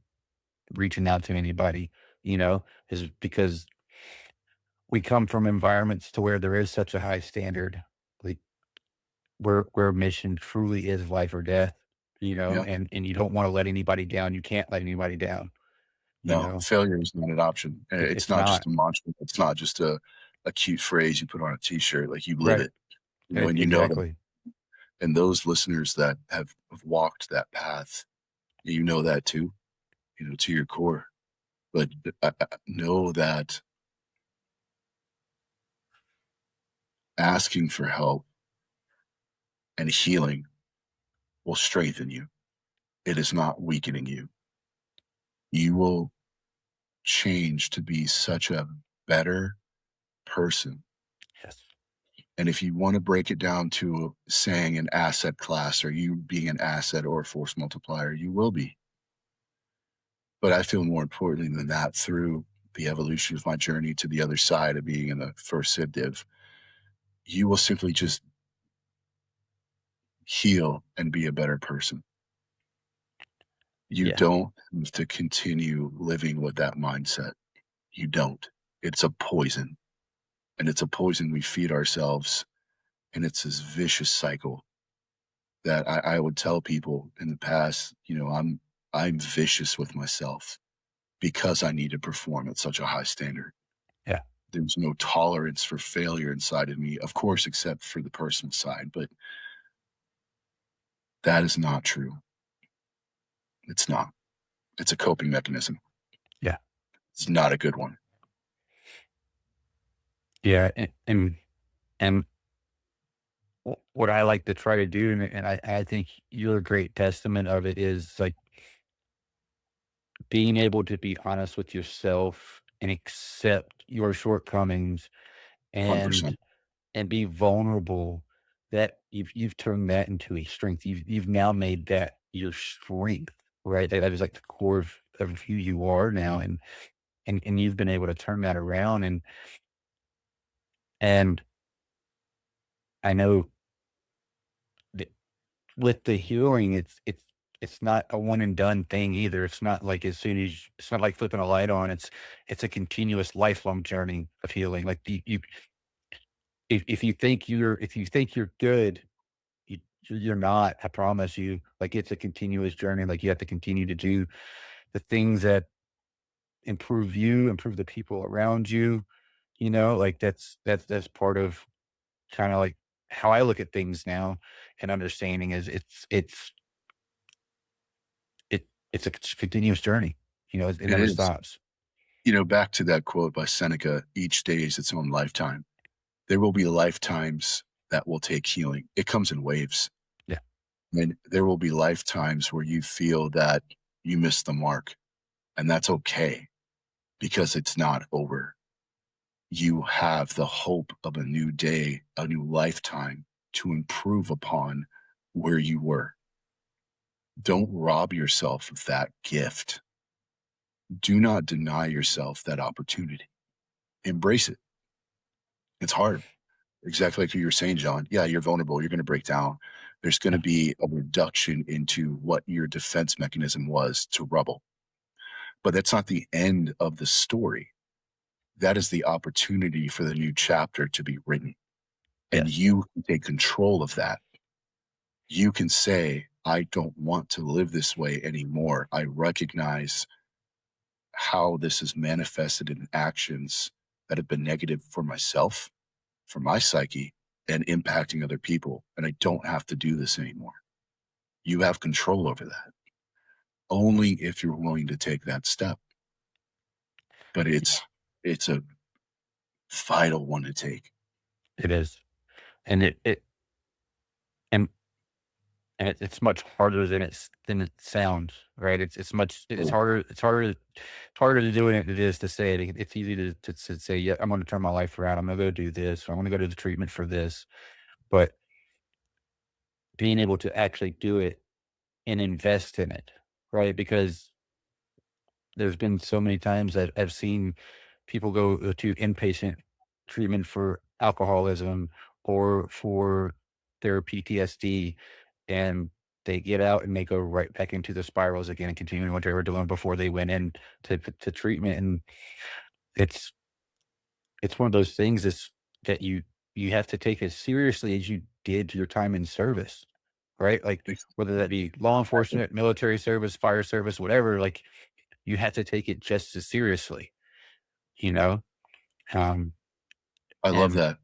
reaching out to anybody, is because we come from environments to where there is such a high standard, like where mission truly is life or death, Yeah. and you don't want to let anybody down. You can't let anybody down, you No, know. failure is not an option. It's It's not just not a mantra. It's not just a cute phrase you put on a t-shirt. Like you live right. it, and you know that Exactly. And those listeners that have walked that path, you know that too, you know, to your core. But know that asking for help and healing will strengthen you. It is not weakening you. You will change to be such a better person. Yes. And if you want to break it down to saying an asset class or you being an asset or a force multiplier, you will be. But I feel more importantly than that, through the evolution of my journey to the other side of being in the first Civ div, you will simply just heal and be a better person. You Yeah. don't have to continue living with that mindset. You don't. It's a poison, and it's a poison we feed ourselves, and it's this vicious cycle that I would tell people in the past, you know, I'm vicious with myself because I need to perform at such a high standard. Yeah. There's no tolerance for failure inside of me, of course, except for the personal side, but that is not true. It's not. It's a coping mechanism. Yeah. It's not a good one. Yeah. And what I like to try to do, and I think you're a great testament of it, is like being able to be honest with yourself and accept your shortcomings and 100%. be vulnerable. That you've turned that into a strength. You've now made that your strength, right? That is like the core of who you are now, and you've been able to turn that around. And I know that with the healing, it's not a one and done thing either. It's not like as soon as it's not like flipping a light on. It's a continuous lifelong journey of healing. Like you if you think you're good, you you're not. I promise you. Like it's a continuous journey. Like you have to continue to do the things that improve you, improve the people around you. You know, like that's part of kind of like how I look at things now and understanding is it's a continuous journey. You know, it It never is. stops. You know, back to that quote by Seneca, each day is its own lifetime. There will be lifetimes that will take healing. It comes in waves. Yeah. And there will be lifetimes where you feel that you missed the mark, and that's okay because it's not over. You have the hope of a new day, a new lifetime to improve upon where you were. Don't rob yourself of that gift. Do not deny yourself that opportunity. Embrace it. It's hard. Exactly like you were saying, John. Yeah, you're vulnerable. You're going to break down. There's going to Yeah. be a reduction into what your defense mechanism was to rubble. But that's not the end of the story. That is the opportunity for the new chapter to be written. And Yes. you can take control of that. You can say, I don't want to live this way anymore. I recognize how this is manifested in actions that have been negative for myself, for my psyche, and impacting other people. And I don't have to do this anymore. You have control over that only if you're willing to take that step. But it's a vital one to take. It is. And and it's much harder than it sounds, right? Oh, it's harder to do it than it is to say it. It's easy to say, yeah, I'm gonna turn my life around. I'm gonna go do this, or I'm gonna go to the treatment for this. But being able to actually do it and invest in it, right? Because there's been so many times that I've seen people go to inpatient treatment for alcoholism or for their PTSD, and they get out and they go right back into the spirals again and continuing what they were doing before they went in to treatment. And it's it's one of those things that you have to take as seriously as you did your time in service, right? Like whether that be law exactly. enforcement, military service, fire service, whatever. Like you have to take it just as seriously, you know? Um, I love and that.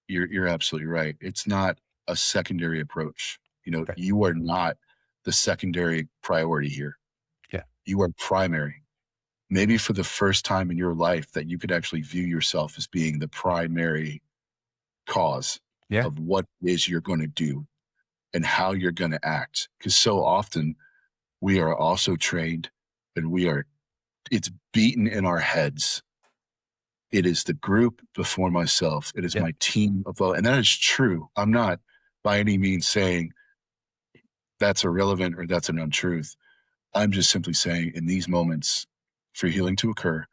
You're absolutely right. It's not. a secondary approach. Right. You are not the secondary priority here. Yeah. You are primary. Maybe for the first time in your life that you could actually view yourself as being the primary cause Yeah. of what it is you're going to do and how you're going to act. Because so often we are also trained and it's beaten in our heads. It is the group before myself. It is Yeah. my team of, and that is true. I'm not by any means saying that's irrelevant or that's an untruth. I'm just simply saying in these moments for healing to occur,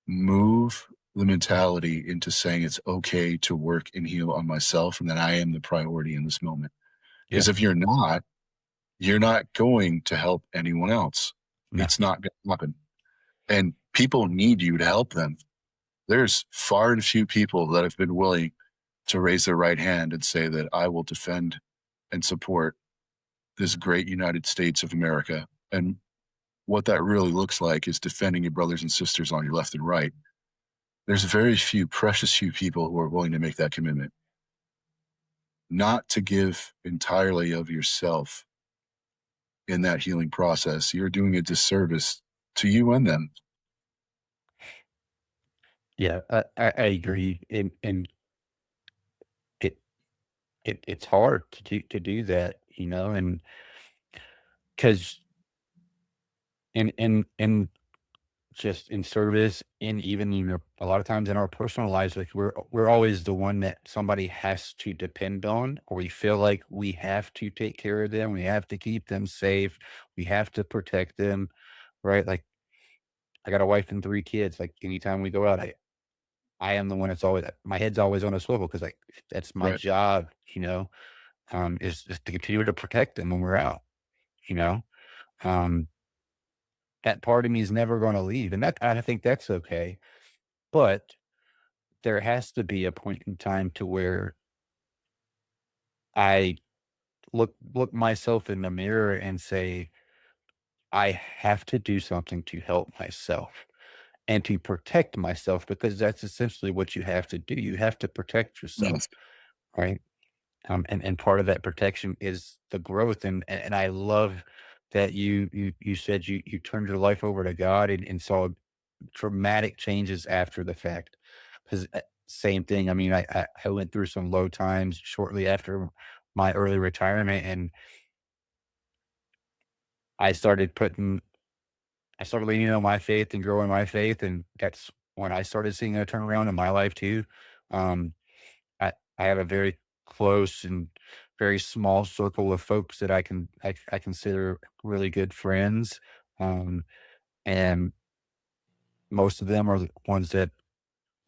move the mentality into saying it's okay to work and heal on myself and that I am the priority in this moment. Yeah. Because if you're not going to help anyone else. No. It's not going to happen. And people need you to help them. There's far and few people that have been willing to raise their right hand and say that I will defend and support this great United States of America. And what that really looks like is defending your brothers and sisters on your left and right. There's very few, precious few people who are willing to make that commitment, not to give entirely of yourself in that healing process. You're doing a disservice to you and them. Yeah. I agree. And it, it's hard to do that, and because in just in service and even, a lot of times in our personal lives, like we're always the one that somebody has to depend on, or we feel like we have to take care of them. We have to keep them safe. We have to protect them, right? Like I got a wife and 3 kids. Like anytime we go out, I am the one that's always my head's always on a swivel because like that's my Right. job, is just to continue to protect them when we're out, you know. Um, that part of me is never going to leave, and that I think that's okay. But there has to be a point in time to where I look myself in the mirror and say, I have to do something to help myself and to protect myself because that's essentially what you have to do. You have to protect yourself, Yes. right? And part of that protection is the growth. And I love that you said you turned your life over to God and saw dramatic changes after the fact. Because same thing. I mean, I went through some low times shortly after my early retirement, and I started putting I started leaning on my faith and growing my faith, and that's when I started seeing a turnaround in my life too. Um, I have a very close and very small circle of folks that I consider really good friends, um, and most of them are the ones that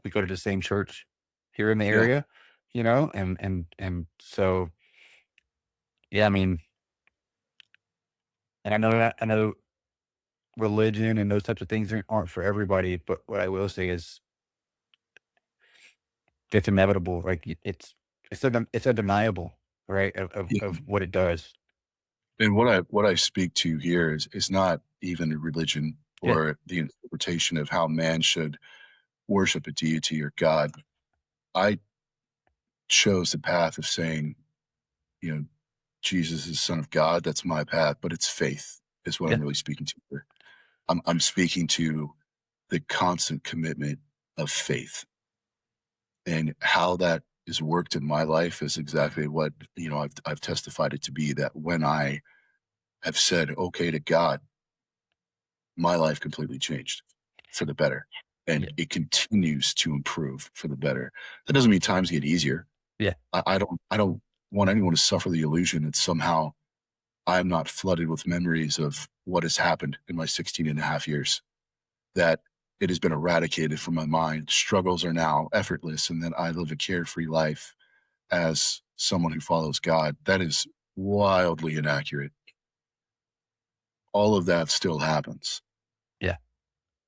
we go to the same church here in the Yeah. area, and so yeah, I mean, and I know religion and those types of things aren't for everybody, but what I will say is it's inevitable. Like it's undeniable, right? Of Yeah. what it does. And what I speak to here is not even a religion Yeah, or the interpretation of how man should worship a deity or God. I chose the path of saying, you know, Jesus is the Son of God. That's my path, but it's faith is what yeah, I'm really speaking to here. I'm speaking to the constant commitment of faith and how that is worked in my life is exactly what I've testified it to be that when I have said okay to God, my life completely changed for the better, and yeah, it continues to improve for the better. That doesn't mean times get easier. yeah, I don't want anyone to suffer the illusion that somehow I'm not flooded with memories of what has happened in my 16 and a half years, that it has been eradicated from my mind. Struggles are now effortless, and that I live a carefree life as someone who follows God. That is wildly inaccurate. All of that still happens, yeah,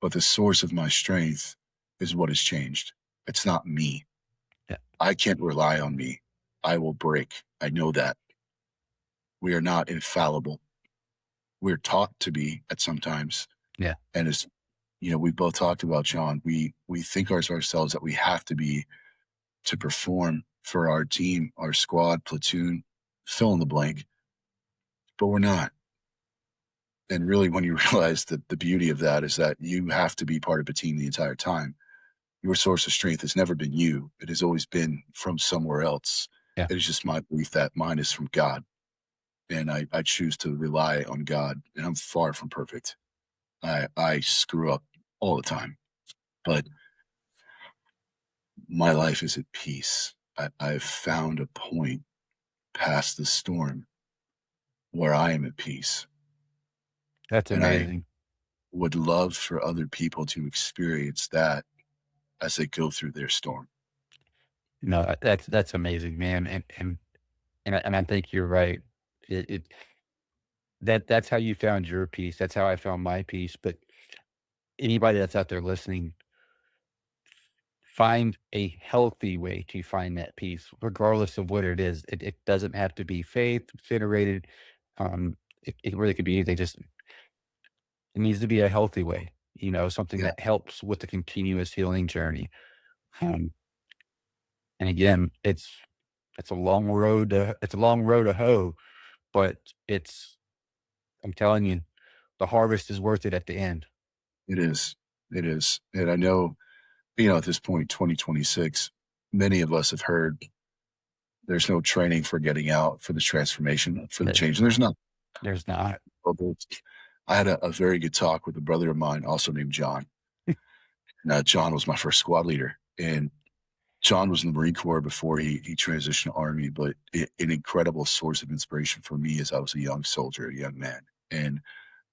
but the source of my strength is what has changed. It's not me. yeah, I can't rely on me. I will break. I know that. We are not infallible. We're taught to be at some times. yeah, And as we both talked about, John, we think ourselves that we have to be to perform. for our team, our squad, platoon, fill in the blank, but we're not. And really, when you realize that the beauty of that is that you have to be part of a team the entire time. Your source of strength has never been you. It has always been from somewhere else. Yeah, It is just my belief that mine is from God. And I choose to rely on God. And I'm far from perfect. I screw up all the time. But my life is at peace. I've found a point past the storm where I am at peace. that's And I amazing. would love for other people to experience that as they go through their storm. No, that's amazing, man. And I think you're right. It that's how you found your peace. That's how I found my peace. But anybody that's out there listening, find a healthy way to find that peace, regardless of what it is. It doesn't have to be faith generated. It really could be anything. Just it needs to be a healthy way. Something Yeah, that helps with the continuous healing journey. Um, and again, it's a long road. It's a long road to hoe, but it's. I'm telling you, the harvest is worth it at the end. it is. It is. And I know, at this point, 2026, many of us have heard there's no training for getting out, for the transformation, for the There's change. And there's not. there's not. I had a very good talk with a brother of mine, also named John. And John was my first squad leader. And John was in the Marine Corps before he transitioned to Army, but an incredible source of inspiration for me as I was a young soldier, a young man. And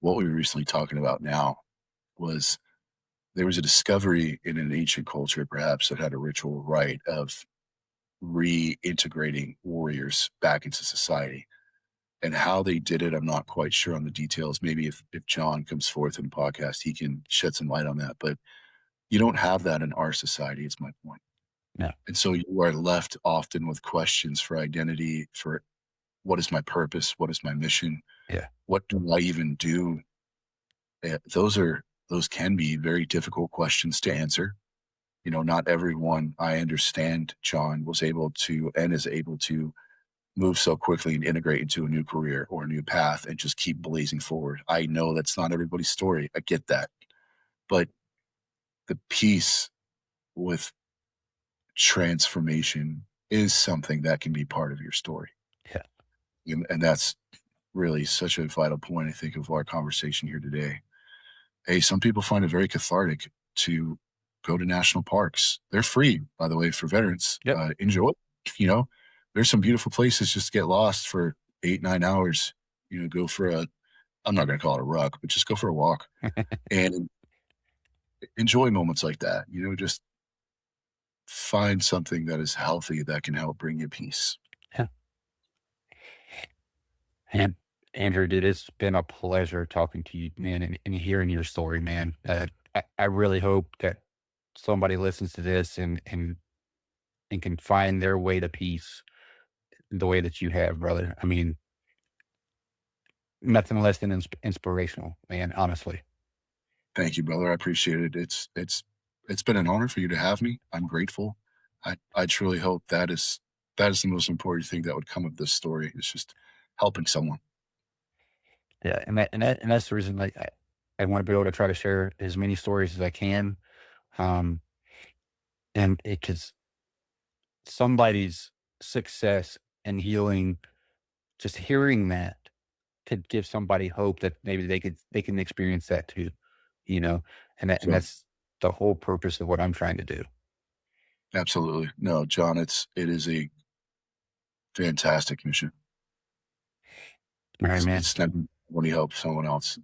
what we were recently talking about now was there was a discovery in an ancient culture, perhaps, that had a ritual rite of reintegrating warriors back into society. And how they did it, I'm not quite sure on the details. Maybe if John comes forth in a podcast, he can shed some light on that. But you don't have that in our society, is my point. No. And so you are left often with questions for identity, for what is my purpose? What is my mission? Yeah. What do I even do? Those can be very difficult questions to answer. Not everyone, I understand, John, was able to and is able to move so quickly and integrate into a new career or a new path and just keep blazing forward. I know that's not everybody's story. I get that. But the piece with transformation is something that can be part of your story. Yeah. And that's really such a vital point, I think, of our conversation here today. Hey, some people find it very cathartic to go to national parks. They're free, by the way, for veterans. Yep. Enjoy. You know, there's some beautiful places just to get lost for 8, 9 hours. Go for I'm not going to call it a ruck, but just go for a walk and enjoy moments like that. Just find something that is healthy that can help bring you peace. Yeah. And Andrew, dude, it's been a pleasure talking to you, man, and hearing your story, man. I really hope that somebody listens to this and can find their way to peace the way that you have, brother. I mean, nothing less than inspirational, man. Honestly. Thank you, brother. I appreciate it. It's been an honor for you to have me. I'm grateful. I truly hope that is the most important thing that would come of this story. It's just helping someone. Yeah, and that's the reason. Like, I want to be able to try to share as many stories as I can, um, and because somebody's success and healing, just hearing that could give somebody hope that maybe they can experience that too, you know, and So that's the whole purpose of what I'm trying to do. absolutely. No, John, it is a fantastic mission. All right, man. It's never when you help someone else.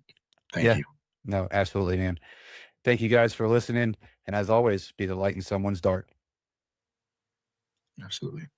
Thank Yeah, you. no, absolutely, man. Thank you guys for listening, and as always, be the light in someone's dark. Absolutely.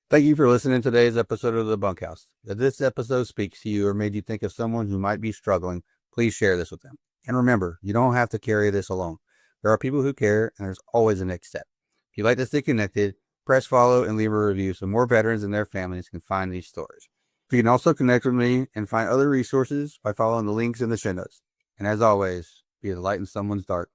Thank you for listening to today's episode of The Bunkhouse. If this episode speaks to you or made you think of someone who might be struggling, please share this with them. And remember, you don't have to carry this alone. There are people who care, and there's always a next step. If you'd like to stay connected, press follow and leave a review so more veterans and their families can find these stories. You can also connect with me and find other resources by following the links in the show notes. And as always, be the light in someone's dark.